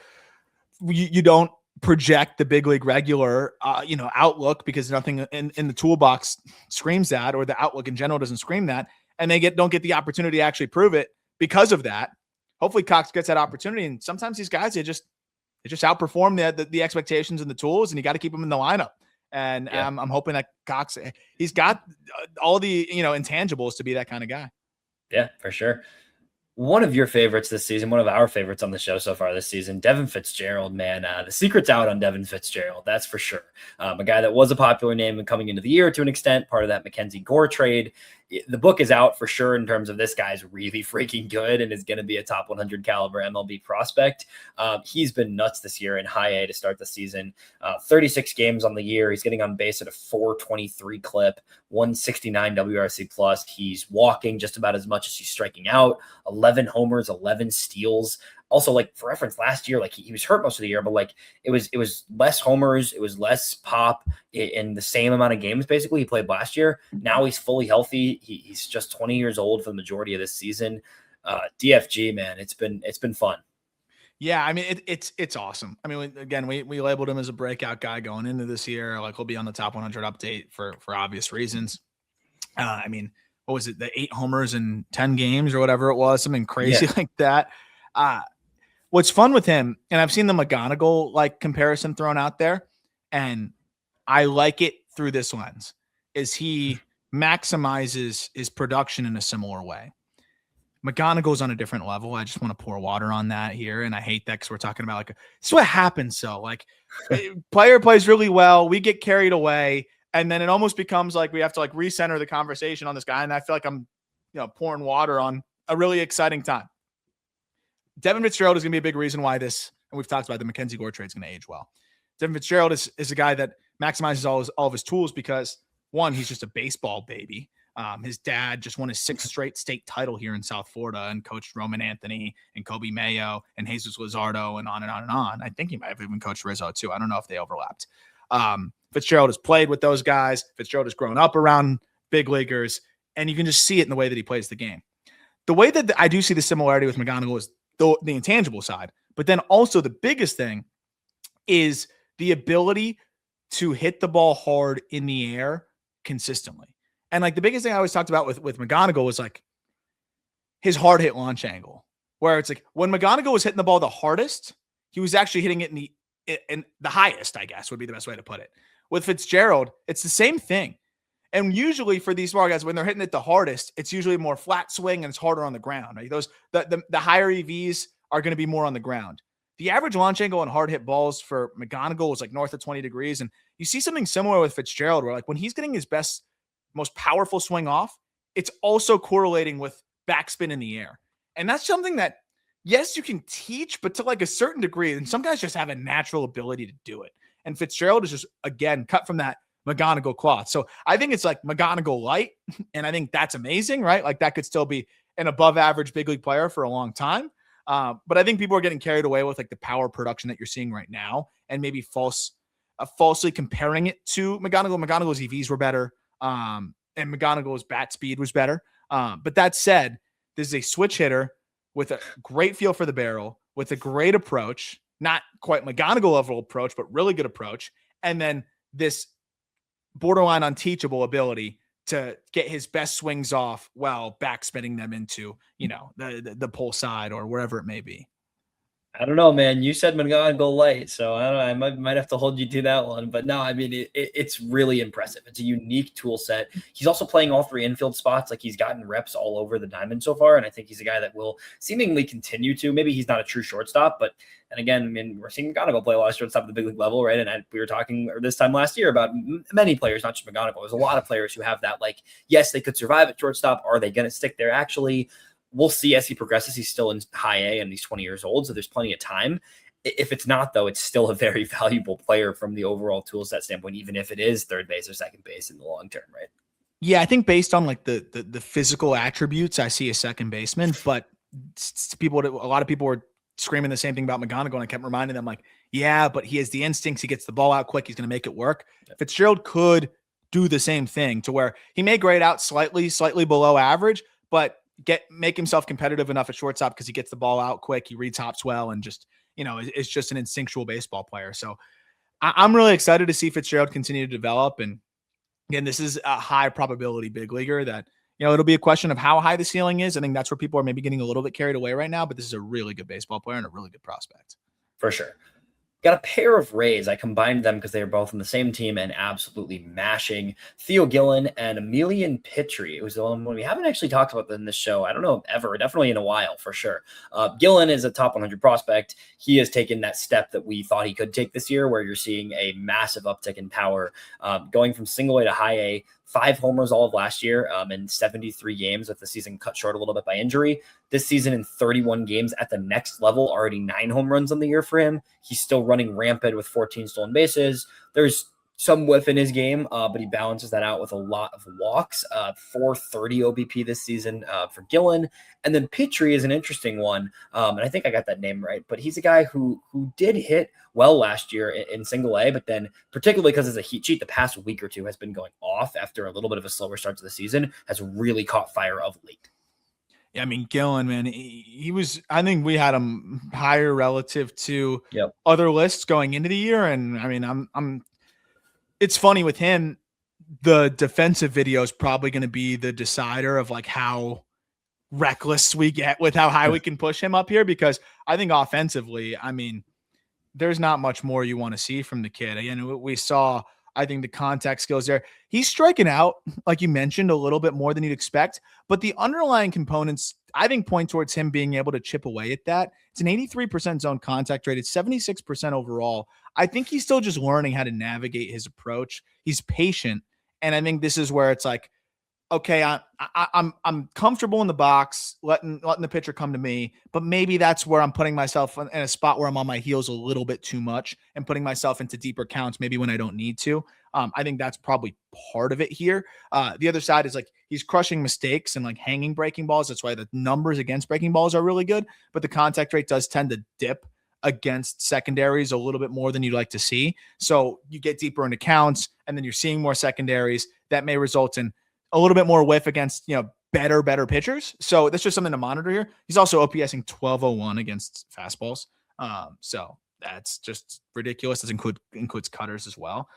don't project the big league regular, outlook, because nothing in the toolbox screams that, or the outlook in general doesn't scream that. And they don't get the opportunity to actually prove it because of that. Hopefully Cox gets that opportunity. And sometimes these guys, they just outperform the expectations and the tools, and you got to keep them in the lineup. And I'm hoping that Cox, he's got all the, intangibles to be that kind of guy. Yeah, for sure. One of your favorites this season, one of our favorites on the show so far this season, Devin Fitz-Gerald, man. The secret's out on Devin Fitz-Gerald, that's for sure. A guy that was a popular name coming into the year to an extent, part of that Mackenzie Gore trade. The book is out for sure in terms of this guy's really freaking good and is going to be a top 100 caliber MLB prospect. He's been nuts this year in high A to start the season. 36 games on the year. He's getting on base at a 423 clip, 169 WRC plus. He's walking just about as much as he's striking out. 11 homers, 11 steals. Also, like, for reference, last year, like, he was hurt most of the year, but like it was less homers, it was less pop in the same amount of games basically he played last year. Now he's fully healthy. He's just 20 years old for the majority of this season. DFG, man, it's been fun. Yeah, I mean, it's awesome. I mean, again, we labeled him as a breakout guy going into this year. Like, he'll be on the top 100 update for obvious reasons. I mean, what was it? The 8 homers in 10 games or whatever it was, something crazy like that. What's fun with him, and I've seen the McGonagall like comparison thrown out there, and I like it through this lens, is he maximizes his production in a similar way. McGonagall's on a different level. I just want to pour water on that here, and I hate that because we're talking about like, this is what happens. So like, player plays really well, we get carried away, and then it almost becomes like we have to like recenter the conversation on this guy, and I feel like I'm pouring water on a really exciting time. Devin Fitz-Gerald is going to be a big reason why this, and we've talked about the Mackenzie Gore trade, is going to age well. Devin Fitz-Gerald is a guy that maximizes all of his tools because, one, he's just a baseball baby. His dad just won his 6th straight state title here in South Florida and coached Roman Anthony and Kobe Mayo and Jesus Luzardo and on and on and on. I think he might have even coached Rizzo too. I don't know if they overlapped. Fitzgerald has played with those guys. Fitzgerald has grown up around big leaguers, and you can just see it in the way that he plays the game. The way that I do see the similarity with McGonagall is the intangible side, but then also the biggest thing is the ability to hit the ball hard in the air consistently. And like the biggest thing I always talked about with McGonagall was like his hard hit launch angle, where it's like when McGonagall was hitting the ball the hardest, he was actually hitting it in the highest, I guess would be the best way to put it. With Fitzgerald, it's the same thing. And usually for these small guys, when they're hitting it the hardest, it's usually more flat swing and it's harder on the ground. Right? The higher EVs are going to be more on the ground. The average launch angle on hard hit balls for McGonagall was like north of 20 degrees. And you see something similar with Fitzgerald, where like when he's getting his best, most powerful swing off, it's also correlating with backspin in the air. And that's something that, yes, you can teach, but to like a certain degree. And some guys just have a natural ability to do it. And Fitzgerald is just, again, cut from that McGonagall cloth. So I think it's like McGonagall light, and I think that's amazing, right? Like that could still be an above average big league player for a long time. But I think people are getting carried away with like the power production that you're seeing right now, and maybe falsely comparing it to McGonigal. McGonigal's EVs were better, and McGonigal's bat speed was better. But that said, this is a switch hitter with a great feel for the barrel, with a great approach, not quite McGonigal level approach, but really good approach. And then this borderline unteachable ability to get his best swings off while backspinning them into, the pull side or wherever it may be. I don't know, man. You said McGonigal light, so I don't know. I might have to hold you to that one. But no, I mean, it's really impressive. It's a unique tool set. He's also playing all three infield spots. Like, he's gotten reps all over the diamond so far, and I think he's a guy that will seemingly continue to. Maybe he's not a true shortstop, but and again, I mean, we're seeing McGonigal play a lot of shortstop at the big league level, right? And we were talking this time last year about many players, not just McGonigal. There's a lot of players who have that, like, yes, they could survive at shortstop. Are they going to stick there? Actually, we'll see as he progresses. He's still in high A and he's 20 years old, so there's plenty of time. If it's not, though, it's still a very valuable player from the overall tool set standpoint, even if it is third base or second base in the long term, right? Yeah, I think based on like the physical attributes, I see a second baseman, but a lot of people were screaming the same thing about McGonigal, and I kept reminding them, like, yeah, but he has the instincts. He gets the ball out quick. He's going to make it work. Yeah. Fitz-Gerald could do the same thing, to where he may grade out slightly below average, but make himself competitive enough at shortstop because he gets the ball out quick. He reads hops well, and just, it's just an instinctual baseball player. So I'm really excited to see Fitz-Gerald continue to develop. And again, this is a high probability big leaguer that, it'll be a question of how high the ceiling is. I think that's where people are maybe getting a little bit carried away right now, but this is a really good baseball player and a really good prospect. For sure. Got a pair of Rays. I combined them because they were both on the same team and absolutely mashing. Theo Gillen and Emilien Pitre. It was the one we haven't actually talked about in this show. I don't know, ever, definitely in a while for sure. Gillen is a top 100 prospect. He has taken that step that we thought he could take this year, where you're seeing a massive uptick in power, going from single A to high A. 5 homers all of last year in 73 games, with the season cut short a little bit by injury. This season in 31 games at the next level, already 9 home runs on the year for him. He's still running rampant with 14 stolen bases. There's some whiff in his game, but he balances that out with a lot of walks. 430 OBP this season for Gillen. And then Pitre is an interesting one, and I think I got that name right, but he's a guy who did hit well last year in single A, but then particularly because it's a heat cheat, the past week or two has been going off after a little bit of a slower start to the season, has really caught fire of late. Yeah, I mean, Gillen, man, he was, I think we had him higher relative to other lists going into the year. And I mean, it's funny with him, the defensive video is probably going to be the decider of like how reckless we get with how high we can push him up here, because I think offensively, I mean, there's not much more you want to see from the kid. Again, we saw, I think, the contact skills there. He's striking out, like you mentioned, a little bit more than you'd expect, but the underlying components, I think, point towards him being able to chip away at that. It's an 83% zone contact rate. It's 76% overall. I think he's still just learning how to navigate his approach. He's patient. And I think this is where it's like, okay, I'm comfortable in the box, letting the pitcher come to me, but maybe that's where I'm putting myself in a spot where I'm on my heels a little bit too much and putting myself into deeper counts, maybe when I don't need to. I think that's probably part of it here. The other side is like he's crushing mistakes and like hanging breaking balls. That's why the numbers against breaking balls are really good, but the contact rate does tend to dip against secondaries a little bit more than you'd like to see. So you get deeper into counts, and then you're seeing more secondaries that may result in a little bit more whiff against, better pitchers. So that's just something to monitor here. He's also OPSing 1201 against fastballs. So that's just ridiculous. This includes cutters as well.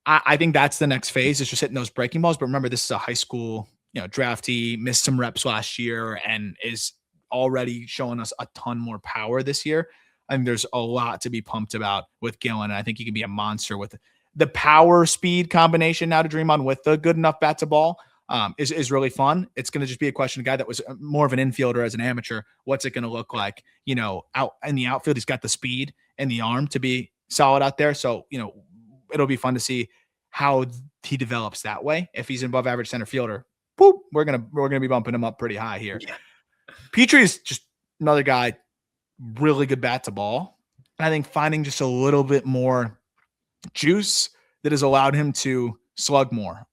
I think that's the next phase, is just hitting those breaking balls. But remember, this is a high school, draftee, missed some reps last year and is already showing us a ton more power this year. I think there's a lot to be pumped about with Gillen. And I think he can be a monster with the power speed combination now to dream on with the good enough bat to ball is really fun. It's going to just be a question of a guy that was more of an infielder as an amateur. What's it going to look like, out in the outfield? He's got the speed and the arm to be solid out there. So, it'll be fun to see how he develops that way. If he's an above average center fielder, whoop, we're going to be bumping him up pretty high here. Yeah. Pitre is just another guy, really good bat to ball. I think finding just a little bit more juice that has allowed him to slug more.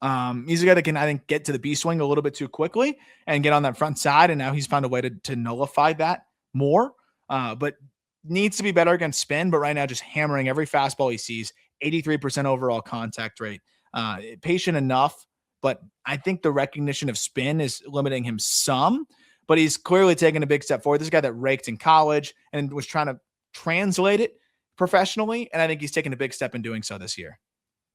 He's a guy that can, I think, get to the B swing a little bit too quickly and get on that front side. And now he's found a way to nullify that more, but needs to be better against spin. But right now, just hammering every fastball he sees, 83% overall contact rate. Patient enough, but I think the recognition of spin is limiting him some. But he's clearly taken a big step forward. This guy that raked in college and was trying to translate it professionally, and I think he's taken a big step in doing so this year.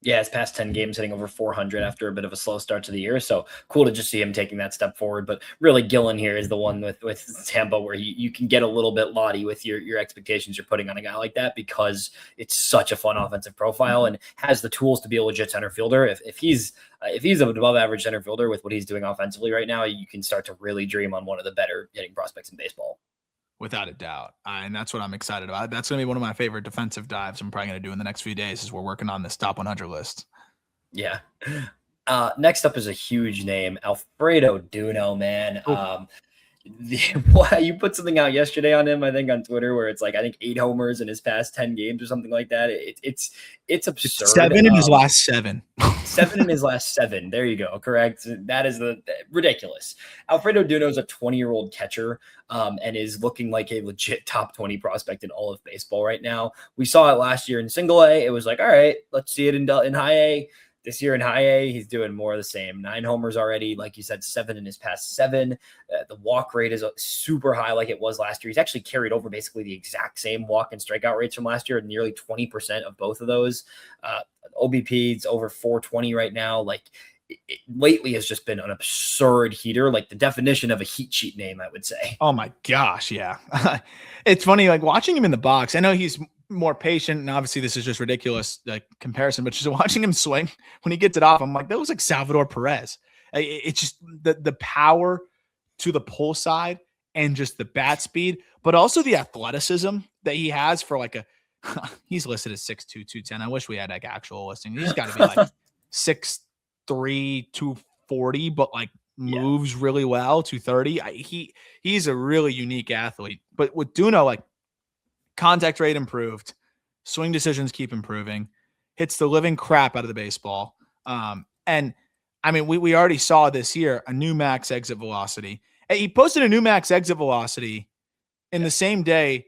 Yeah, his past 10 games hitting over 400 after a bit of a slow start to the year. So cool to just see him taking that step forward. But really, Gillen here is the one with Tampa where you can get a little bit lottie with your expectations you're putting on a guy like that, because it's such a fun offensive profile and has the tools to be a legit center fielder. If he's an above average center fielder with what he's doing offensively right now, you can start to really dream on one of the better hitting prospects in baseball. Without a doubt. And that's what I'm excited about. That's going to be one of my favorite defensive dives I'm probably going to do in the next few days as we're working on this top 100 list. Yeah. Next up is a huge name, Alfredo Duno, man. You put something out yesterday on him, I think on Twitter, where it's like, I think 8 homers in his past 10 games or something like that. It's absurd. 7 in his last 7. 7 in his last 7. There you go. Correct. That is ridiculous. Alfredo Duno is a 20-year-old catcher and is looking like a legit top 20 prospect in all of baseball right now. We saw it last year in single A. It was like, all right, let's see it in high A. This year in high A, he's doing more of the same. 9 homers already. Like you said, 7 in his past 7. The walk rate is super high like it was last year. He's actually carried over basically the exact same walk and strikeout rates from last year, nearly 20% of both of those. OBP is over 420 right now. Like lately has just been an absurd heater, like the definition of a heat sheet name, I would say. Oh my gosh. Yeah. It's funny, like watching him in the box. I know he's more patient, and obviously this is just ridiculous like comparison, but just watching him swing when he gets it off, I'm like, that was like Salvador Perez. It's just the power to the pull side and just the bat speed, but also the athleticism that he has for like he's listed as 6'2", 210. I wish we had like actual listing. He's got to be like 6'3", 240, but like moves really well, 230. He's a really unique athlete. But with Duno, like, contact rate improved, swing decisions keep improving, hits the living crap out of the baseball. And I mean, we already saw this year a new max exit velocity. He posted a new max exit velocity in the same day.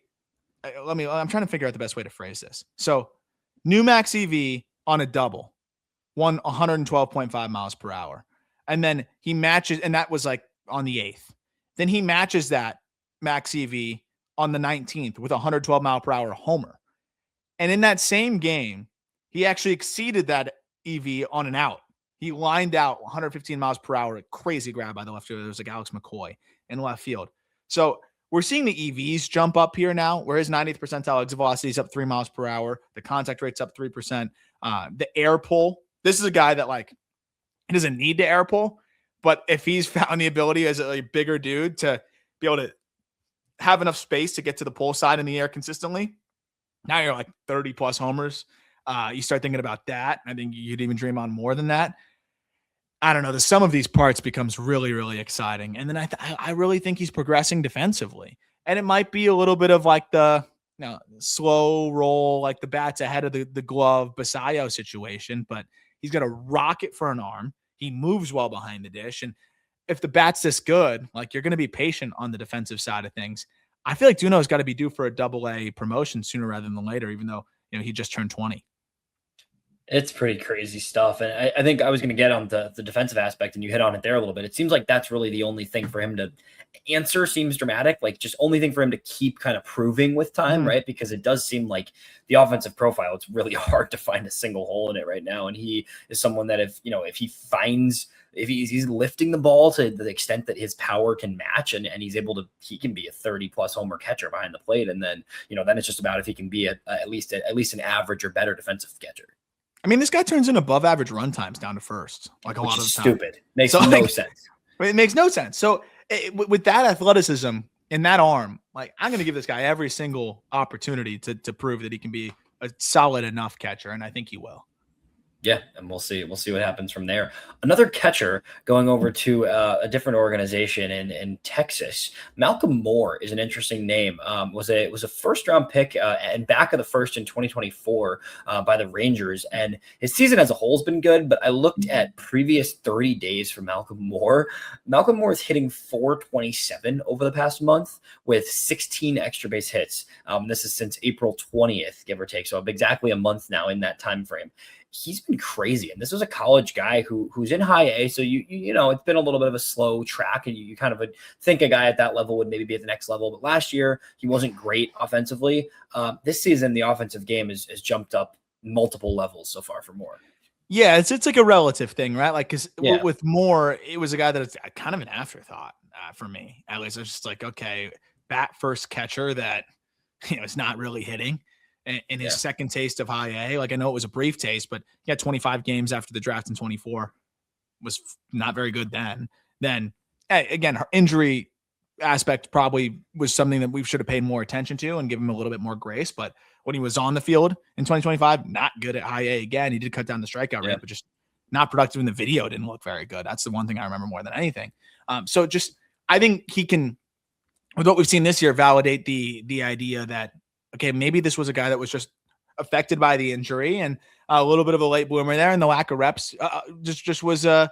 I'm trying to figure out the best way to phrase this. So new max EV on a double, 112.5 miles per hour. And then he matches, and that was like on the 8th. Then he matches that max EV on the 19th with a 112 mile per hour homer. And in that same game, he actually exceeded that EV on an out. He lined out 115 miles per hour, a crazy grab by the left fielder. There was like Alex McCoy in left field. So we're seeing the EVs jump up here now, where his 90th percentile exit velocity is up 3 miles per hour. The contact rate's up 3%. The air pull, this is a guy that like, he doesn't need to air pull, but if he's found the ability as a bigger dude to be able to have enough space to get to the pull side in the air consistently, now you're like 30 plus homers. You start thinking about that. I think you'd even dream on more than that. I don't know. The sum of these parts becomes really, really exciting. And then I really think he's progressing defensively. And it might be a little bit of like the slow roll, like the bats ahead of the glove Basayo situation, but he's got a rocket for an arm. He moves well behind the dish. And if the bat's this good, like you're going to be patient on the defensive side of things. I feel like Duno's got to be due for a Double-A promotion sooner rather than later, even though, he just turned 20. It's pretty crazy stuff. And I think I was going to get on the defensive aspect, and you hit on it there a little bit. It seems like that's really the only thing for him to answer. Seems dramatic, like just only thing for him to keep kind of proving with time, right? Because it does seem like the offensive profile, it's really hard to find a single hole in it right now. And he is someone that if he's lifting the ball to the extent that his power can match, and he can be a 30 plus homer catcher behind the plate. And then, then it's just about if he can be at least an average or better defensive catcher. I mean, this guy turns in above average run times down to first, like a lot of the time. Stupid. Makes no sense. It makes no sense. So with that athleticism and that arm, like I'm going to give this guy every single opportunity to prove that he can be a solid enough catcher, and I think he will. Yeah, and we'll see. We'll see what happens from there. Another catcher going over to a different organization in Texas. Malcolm Moore is an interesting name. Was a first round pick and back of the first in 2024 by the Rangers, and his season as a whole has been good. But I looked at previous 30 days for Malcolm Moore. Malcolm Moore is hitting 427 over the past month with 16 extra base hits. This is since April 20th, give or take, so exactly a month now in that time frame. He's been crazy. And this was a college guy who's in high A. So you know, it's been a little bit of a slow track, and you kind of would think a guy at that level would maybe be at the next level. But last year he wasn't great offensively. This season, the offensive game has jumped up multiple levels so far for Moore. Yeah, it's like a relative thing, right? Like, because with Moore, it was a guy that it's kind of an afterthought for me. At least I was just like, okay, bat first catcher that, you know, is not really hitting. In his second taste of high A. Like, I know it was a brief taste, but he had 25 games after the draft in 24. Was not very good then. Then, again, her injury aspect probably was something that we should have paid more attention to and give him a little bit more grace. But when he was on the field in 2025, not good at high A again. He did cut down the strikeout rate, but just not productive in the video. Didn't look very good. That's the one thing I remember more than anything. So just, I think he can, with what we've seen this year, validate the idea that, okay, maybe this was a guy that was just affected by the injury and a little bit of a late bloomer there, and the lack of reps just was a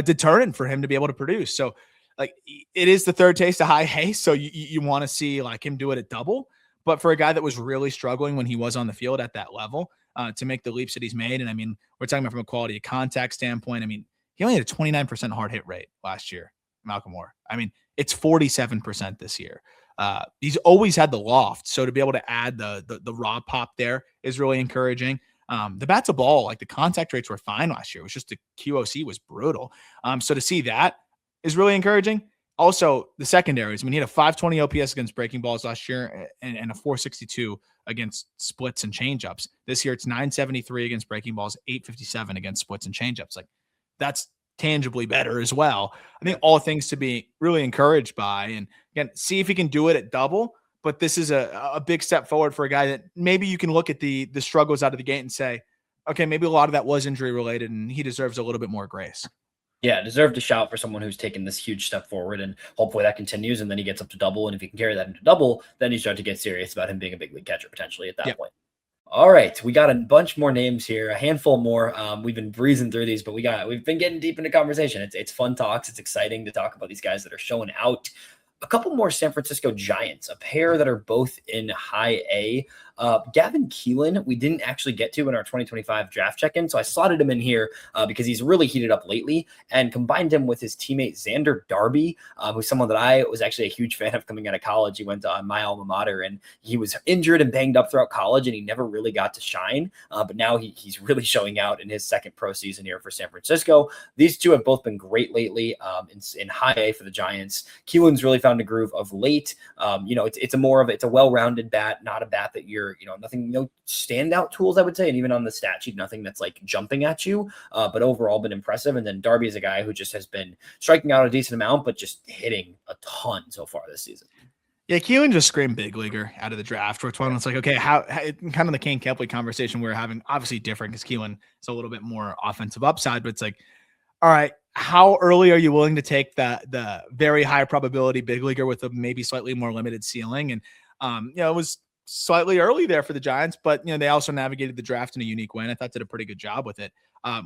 deterrent for him to be able to produce. So, like, it is the third taste of high A, so you want to see like him do it at double. But for a guy that was really struggling when he was on the field at that level, to make the leaps that he's made, and I mean, we're talking about from a quality of contact standpoint. I mean, he only had a 29% hard hit rate last year, Malcolm Moore. I mean, it's 47% this year. He's always had the loft, so to be able to add the raw pop there is really encouraging. The bat's a ball, like the contact rates were fine last year. It was just the QOC was brutal. So to see that is really encouraging. Also, the secondaries. I mean, he had a 520 OPS against breaking balls last year and a 462 against splits and changeups. This year, it's 973 against breaking balls, 857 against splits and changeups. Like, that's tangibly better as well. I think all things to be really encouraged by, and again, see if he can do it at double. But this is a big step forward for a guy that maybe you can look at the struggles out of the gate and say, okay, maybe a lot of that was injury related and he deserves a little bit more grace. Yeah, deserved a shout for someone who's taken this huge step forward, and hopefully that continues, and then he gets up to double, and if he can carry that into double, then you start to get serious about him being a big league catcher potentially at that point. All right, we got a bunch more names here, a handful more. We've been breezing through these, but we've been getting deep into conversation. It's fun talks. It's exciting to talk about these guys that are showing out. A couple more San Francisco Giants, a pair that are both in high A. Gavin Kilen, we didn't actually get to in our 2025 draft check-in, so I slotted him in here because he's really heated up lately, and combined him with his teammate Zander Darby, who's someone that I was actually a huge fan of coming out of college. He went to my alma mater, and he was injured and banged up throughout college, and he never really got to shine, but now he's really showing out in his second pro season here for San Francisco. These two have both been great lately in high A for the Giants. Keelan's really found a groove of late. It's a well-rounded bat, not a bat that you're, no standout tools, I would say. And even on the stat sheet, nothing that's like jumping at you, but overall been impressive. And then Darby is a guy who just has been striking out a decent amount, but just hitting a ton so far this season. Yeah, Keelan just screamed big leaguer out of the draft. Where it's like, okay, how kind of the Kane Kepley conversation we're having, obviously different because Keelan is a little bit more offensive upside, but it's like, all right, how early are you willing to take the very high probability big leaguer with a maybe slightly more limited ceiling? And it was slightly early there for the Giants, but they also navigated the draft in a unique way, and I thought did a pretty good job with it.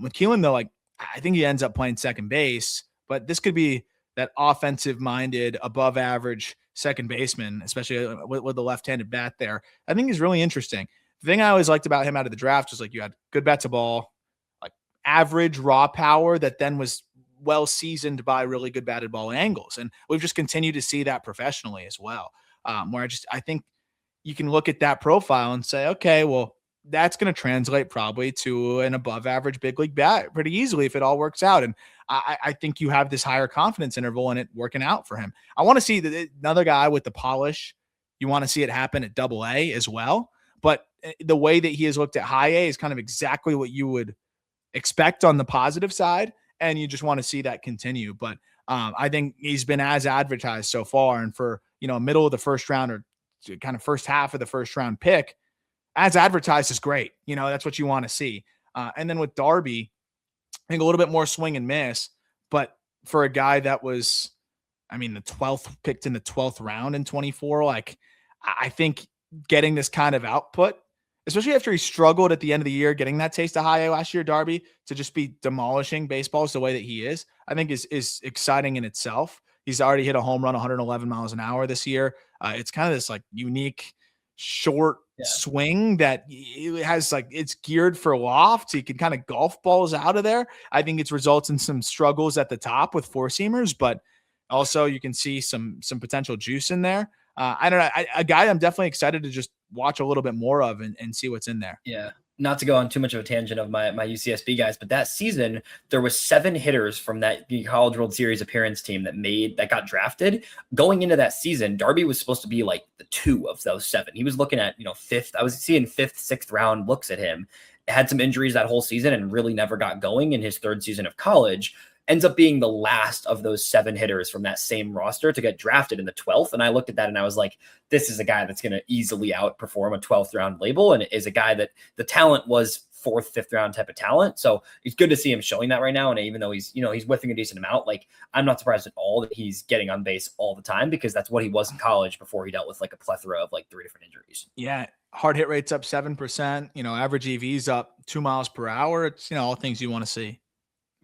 With Keelan though, like I think he ends up playing second base, but this could be that offensive minded, above average second baseman, especially with the left-handed bat there. I think he's really interesting. The thing I always liked about him out of the draft was like you had good bat to ball, like average raw power that then was well seasoned by really good batted ball angles. And we've just continued to see that professionally as well. Where I think you can look at that profile and say, okay, well, that's going to translate probably to an above average big league bat pretty easily if it all works out. And I think you have this higher confidence interval in it working out for him. I want to see another guy with the polish. You want to see it happen at Double-A as well. But the way that he has looked at high A is kind of exactly what you would expect on the positive side. And you just want to see that continue. But I think he's been as advertised so far. And for, middle of the first round or kind of first half of the first round pick, as advertised is great. That's what you want to see. And then with Darby, I think a little bit more swing and miss, but for a guy that was, I mean, the 12th picked in the 12th round in 24, like I think getting this kind of output, especially after he struggled at the end of the year, getting that taste of high A last year, Darby, to just be demolishing baseballs the way that he is, I think is exciting in itself. He's already hit a home run 111 miles an hour this year. It's kind of this like unique short swing that it has, like it's geared for loft. So you can kind of golf balls out of there. I think it results in some struggles at the top with four seamers, but also you can see some potential juice in there. I don't know. A guy I'm definitely excited to just watch a little bit more of and see what's in there. Yeah. Not to go on too much of a tangent of my UCSB guys, but that season there was 7 hitters from that College World Series appearance team that got drafted. Going into that season, Darby was supposed to be like the 2 of those 7. He was looking at, 5th. I was seeing 5th, 6th round looks at him. Had some injuries that whole season and really never got going in his 3rd season of college. Ends up being the last of those 7 hitters from that same roster to get drafted in the 12th. And I looked at that and I was like, this is a guy that's going to easily outperform a 12th round label. And is a guy that the talent was 4th, 5th round type of talent. So it's good to see him showing that right now. And even though he's whiffing a decent amount, like I'm not surprised at all that he's getting on base all the time, because that's what he was in college before he dealt with like a plethora of like 3 different injuries. Yeah. Hard hit rate's up 7%, average EV's up 2 miles per hour. It's, all things you want to see.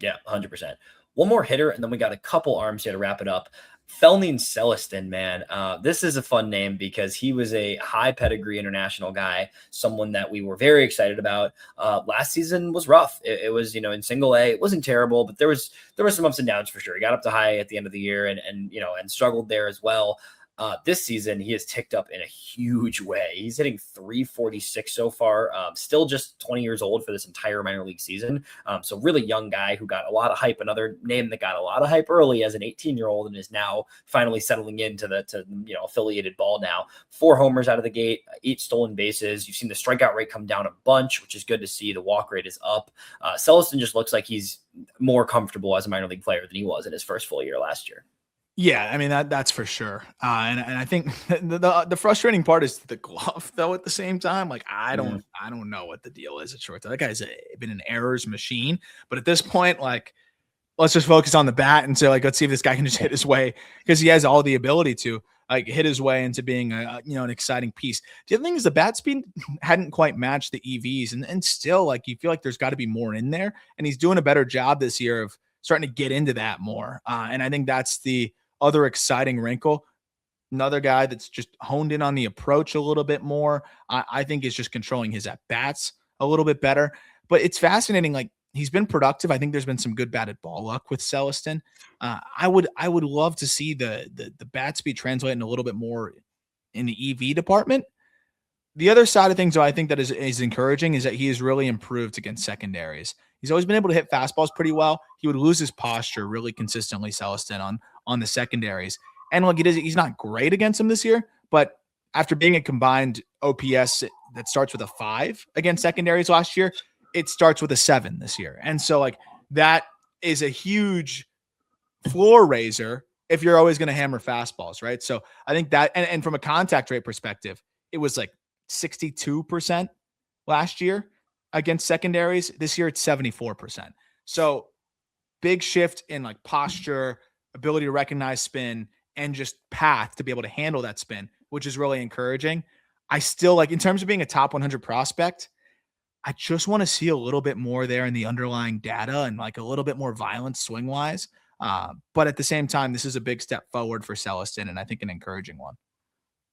Yeah, 100%. One more hitter, and then we got a couple arms here to wrap it up. Felnin Celesten, man. This is a fun name because he was a high pedigree international guy, someone that we were very excited about. Last season was rough. It was, in single A, it wasn't terrible, but there was some ups and downs for sure. He got up to high at the end of the year and struggled there as well. This season, he has ticked up in a huge way. He's hitting 346 so far, still just 20 years old for this entire minor league season. So really young guy who got a lot of hype, another name that got a lot of hype early as an 18-year-old and is now finally settling into affiliated ball now. 4 homers out of the gate, 8 stolen bases. You've seen the strikeout rate come down a bunch, which is good to see. The walk rate is up. Celesten just looks like he's more comfortable as a minor league player than he was in his first full year last year. Yeah, I mean that's for sure. And I think the frustrating part is the glove, though. At the same time, like I don't know what the deal is at shortstop. That guy's been an errors machine. But at this point, like let's just focus on the bat and say, like, let's see if this guy can just hit his way, because he has all the ability to like hit his way into being an exciting piece. The other thing is the bat speed hadn't quite matched the EVs, and still like you feel like there's got to be more in there, and he's doing a better job this year of starting to get into that more. And I think that's the other exciting wrinkle. Another guy that's just honed in on the approach a little bit more. I think is just controlling his at bats a little bit better. But it's fascinating. Like he's been productive. I think there's been some good batted ball luck with Celesten. I would love to see the bat speed translating a little bit more in the EV department. The other side of things, though, I think that is encouraging is that he has really improved against secondaries. He's always been able to hit fastballs pretty well. He would lose his posture really consistently, Celesten, on the secondaries. And look, he's not great against them this year, but after being a combined OPS that starts with a 5 against secondaries last year, it starts with a 7 this year. And so like that is a huge floor raiser if you're always going to hammer fastballs, right? So I think that, and from a contact rate perspective, it was like 62% last year against secondaries. This year it's 74%. So big shift in like posture, ability to recognize spin, and just path to be able to handle that spin, which is really encouraging. I still like, in terms of being a top 100 prospect, I just want to see a little bit more there in the underlying data and like a little bit more violence swing wise. But at the same time, this is a big step forward for Celesten, and I think an encouraging one.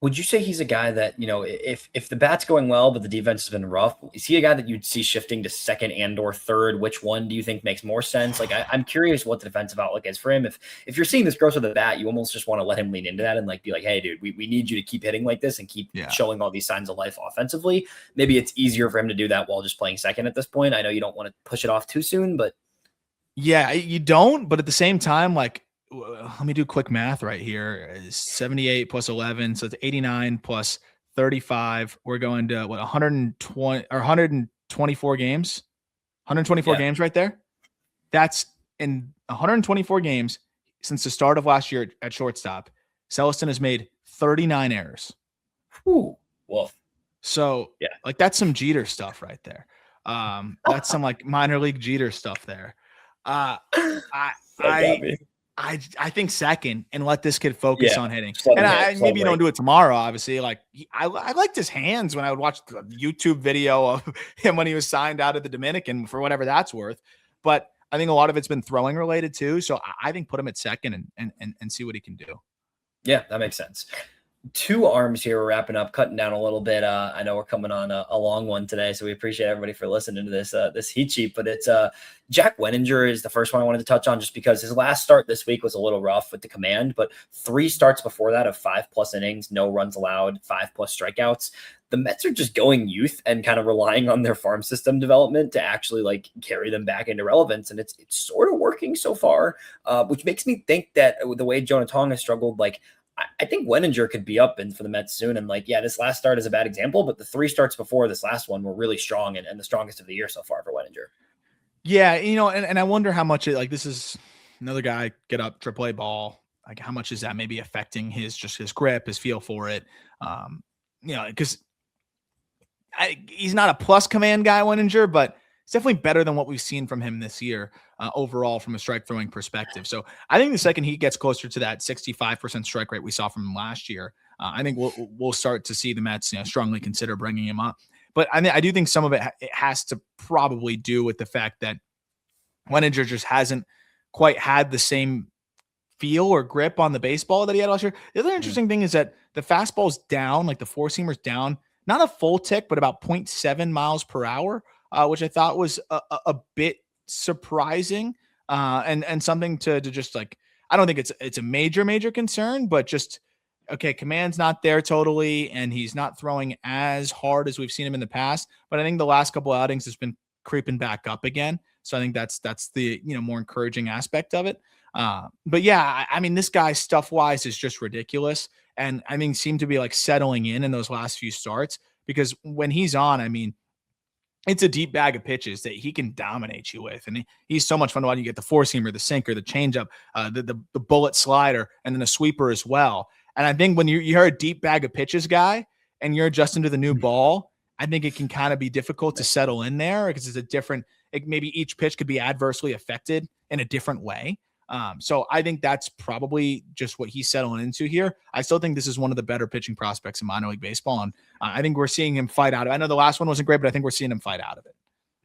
Would you say he's a guy that, if the bat's going well, but the defense has been rough, is he a guy that you'd see shifting to second and or third? Which one do you think makes more sense? Like, I'm curious what the defensive outlook is for him. If you're seeing this growth with the bat, you almost just want to let him lean into that and like be like, hey, dude, we need you to keep hitting like this and keep showing all these signs of life offensively. Maybe it's easier for him to do that while just playing second at this point. I know you don't want to push it off too soon, but yeah, you don't. But at the same time, like, let me do quick math right here. 78 plus 11. So it's 89 plus 35. We're going to what, 120 or 124 games, 124 games right there. That's in 124 games since the start of last year at shortstop. Celesten has made 39 errors. Ooh, well, so like that's some Jeter stuff right there. That's some like minor league Jeter stuff there. I That got I me. I think second and let this kid focus on hitting. Just let And him hit. Just let maybe him you don't rake. do it tomorrow, obviously. Like I liked his hands when I would watch the YouTube video of him when he was signed out of the Dominican for whatever that's worth. But I think a lot of it's been throwing related too. So I think put him at second and see what he can do. Yeah, that makes sense. 2 arms here. We're wrapping up, cutting down a little bit. I know we're coming on a long one today, so we appreciate everybody for listening to this heat sheet. But it's Jack Wenninger is the first one I wanted to touch on, just because his last start this week was a little rough with the command, but 3 starts before that of 5+ innings, no runs allowed, 5+ strikeouts. The Mets are just going youth and kind of relying on their farm system development to actually like carry them back into relevance, and it's sort of working so far, which makes me think that the way Jonah Tong has struggled, like I think Wenninger could be up and for the Mets soon. And like, yeah, this last start is a bad example, but the 3 starts before this last one were really strong and the strongest of the year so far for Wenninger. Yeah, and I wonder how much like this is another guy get up AAA ball. Like how much is that maybe affecting his grip, his feel for it? Because he's not a plus command guy, Wenninger, but it's definitely better than what we've seen from him this year overall from a strike throwing perspective. So I think the second he gets closer to that 65% strike rate we saw from him last year, I think we'll start to see the Mets strongly consider bringing him up. But I do think some of it has to probably do with the fact that Wenninger just hasn't quite had the same feel or grip on the baseball that he had last year. The other interesting thing is that the fastball's down, like the 4-seamer's down, not a full tick, but about 0.7 miles per hour, which I thought was a bit surprising and something to just like, I don't think it's a major concern, but just, okay, command's not there totally, and he's not throwing as hard as we've seen him in the past, but I think the last couple outings has been creeping back up again. So I think that's the, more encouraging aspect of it. But yeah, I mean, this guy stuff wise is just ridiculous. And I mean, seemed to be like settling in those last few starts, because when he's on, I mean, it's a deep bag of pitches that he can dominate you with. And he's so much fun to watch. You get the 4-seamer, the sinker, the changeup, the bullet slider, and then a sweeper as well. And I think when you're a deep bag of pitches guy and you're adjusting to the new ball, I think it can kind of be difficult to settle in there because it's a different, maybe each pitch could be adversely affected in a different way. So I think that's probably just what he's settling into here. I still think this is one of the better pitching prospects in minor league baseball. And I think we're seeing him fight out of it. I know the last one wasn't great, but I think we're seeing him fight out of it.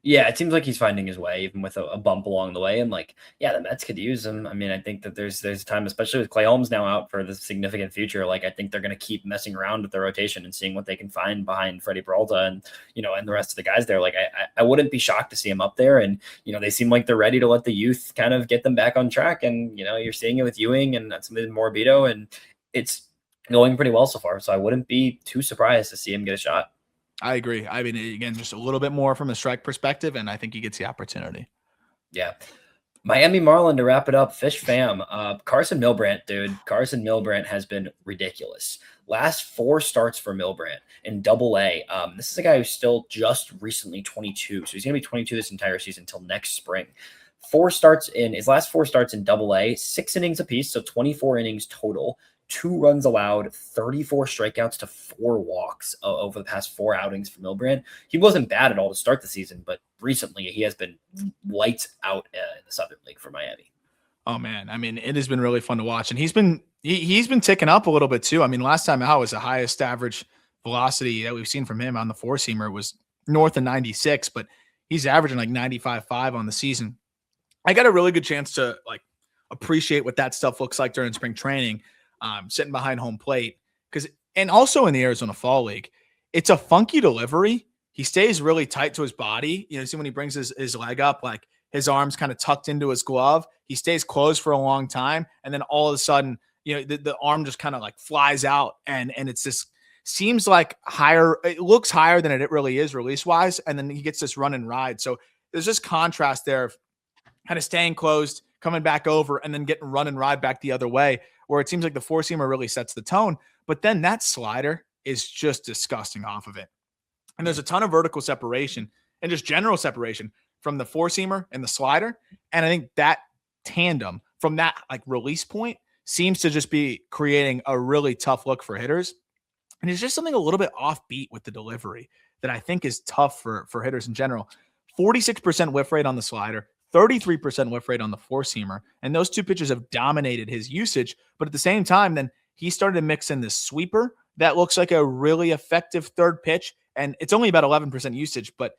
Yeah, it seems like he's finding his way, even with a bump along the way. And like, yeah, the Mets could use him. I mean, I think that there's time, especially with Clay Holmes now out for the significant future. Like, I think they're going to keep messing around with the rotation and seeing what they can find behind Freddie Peralta and the rest of the guys there. Like, I wouldn't be shocked to see him up there. And they seem like they're ready to let the youth kind of get them back on track. And you're seeing it with Ewing and some of Morbido, and it's going pretty well so far. So I wouldn't be too surprised to see him get a shot. I agree. I mean, again, just a little bit more from a strike perspective, and I think he gets the opportunity. Yeah. Miami Marlin to wrap it up. Fish fam. Karson Milbrandt, dude. Karson Milbrandt has been ridiculous. Last 4 starts for Milbrandt in Double-A. This is a guy who's still just recently 22, so he's going to be 22 this entire season until next spring. 4 starts in his last 4 starts in Double-A, 6 innings apiece, so 24 innings total. 2 runs allowed, 34 strikeouts to 4 walks over the past 4 outings for Milbrandt. He wasn't bad at all to start the season, but recently he has been lights out in the Southern League for Miami. Oh man, I mean, it has been really fun to watch, and he's been ticking up a little bit too. I mean, last time out was the highest average velocity that we've seen from him on the 4-seamer was north of 96, but he's averaging like 95.5 on the season. I got a really good chance to like appreciate what that stuff looks like during spring training. Sitting behind home plate, and also in the Arizona Fall League, it's a funky delivery. He stays really tight to his body. See when he brings his leg up, like his arms kind of tucked into his glove. He stays closed for a long time, and then all of a sudden, the arm just kind of like flies out, and it's this seems like higher. It looks higher than it really is release wise, and then he gets this run and ride. So there's this contrast there of kind of staying closed, coming back over, and then getting run and ride back the other way, where it seems like the 4-seamer really sets the tone, but then that slider is just disgusting off of it. And there's a ton of vertical separation and just general separation from the 4-seamer and the slider. And I think that tandem from that like release point seems to just be creating a really tough look for hitters. And it's just something a little bit offbeat with the delivery that I think is tough for hitters in general. 46% whiff rate on the slider, 33% whiff rate on the four-seamer. And those two pitches have dominated his usage. But at the same time, then he started to mix in this sweeper that looks like a really effective third pitch. And it's only about 11% usage, but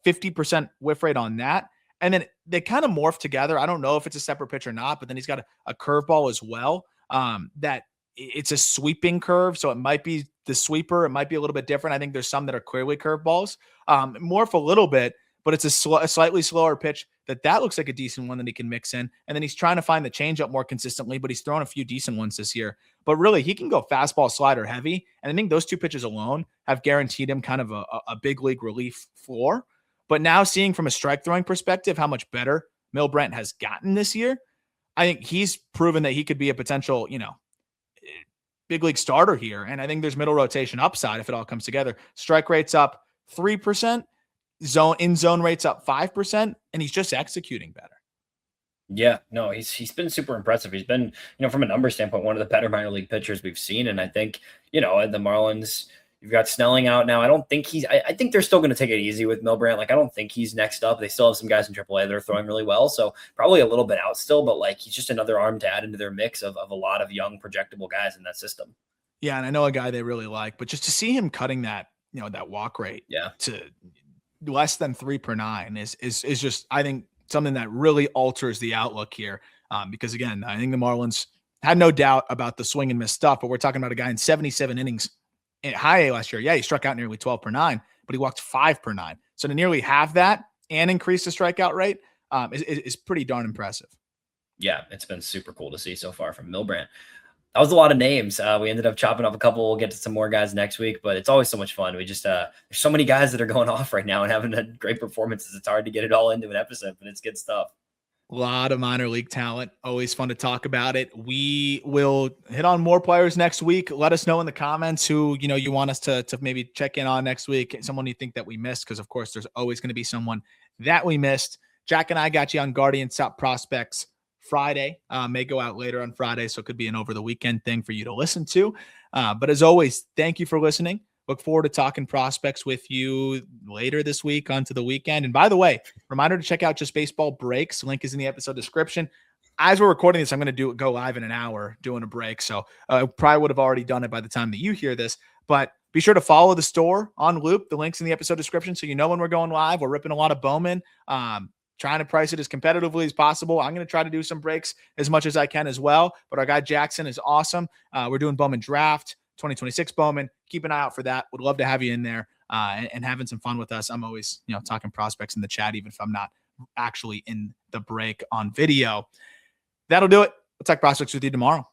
50% whiff rate on that. And then they kind of morph together. I don't know if it's a separate pitch or not, but then he's got a curveball as well. That it's a sweeping curve. So it might be the sweeper. It might be a little bit different. I think there's some that are clearly curveballs. Morph a little bit, but it's a slightly slower pitch that looks like a decent one that he can mix in. And then he's trying to find the changeup more consistently, but he's thrown a few decent ones this year. But really, he can go fastball, slider heavy. And I think those two pitches alone have guaranteed him kind of a big league relief floor. But now seeing from a strike throwing perspective how much better Milbrandt has gotten this year, I think he's proven that he could be a potential, big league starter here. And I think there's middle rotation upside if it all comes together. Strike rate's up 3%, zone rate's up 5%, and he's just executing better. Yeah, no, he's been super impressive. He's been, from a number standpoint, one of the better minor league pitchers we've seen. And I think, the Marlins, you've got Snelling out now. I don't think I think they're still going to take it easy with Milbrandt. Like, I don't think he's next up. They still have some guys in AAA that are throwing really well. So probably a little bit out still, but like, he's just another arm to add into their mix of a lot of young projectable guys in that system. Yeah. And I know a guy they really like, but just to see him cutting that, that walk rate to less than 3 per 9 is just, I think, something that really alters the outlook here. Because again, I think the Marlins had no doubt about the swing and miss stuff, but we're talking about a guy in 77 innings in high A last year. Yeah, he struck out nearly 12 per 9, but he walked 5 per 9. So to nearly have that and increase the strikeout rate is pretty darn impressive. Yeah, it's been super cool to see so far from Milbrandt. That was a lot of names. We ended up chopping up a couple. We'll get to some more guys next week, but it's always so much fun. We just there's so many guys that are going off right now and having great performances. It's hard to get it all into an episode, but it's good stuff. A lot of minor league talent. Always fun to talk about it. We will hit on more players next week. Let us know in the comments who you want us to maybe check in on next week. Someone you think that we missed, because of course there's always going to be someone that we missed. Jack and I got you on Guardians Top Prospects Friday. May go out later on Friday, so it could be an over the weekend thing for you to listen to. But as always, thank you for listening. Look forward to talking prospects with you later this week onto the weekend. And by the way, reminder to check out Just Baseball Breaks. Link is in the episode description. As we're recording this, I'm going to go live in an hour doing a break. So I probably would have already done it by the time that you hear this. But be sure to follow the store on Loop. The link's in the episode description, so you know when we're going live. We're ripping a lot of Bowman. Trying to price it as competitively as possible. I'm going to try to do some breaks as much as I can as well. But our guy Jackson is awesome. We're doing Bowman Draft, 2026 Bowman. Keep an eye out for that. Would love to have you in there and having some fun with us. I'm always, talking prospects in the chat, even if I'm not actually in the break on video. That'll do it. We'll talk prospects with you tomorrow.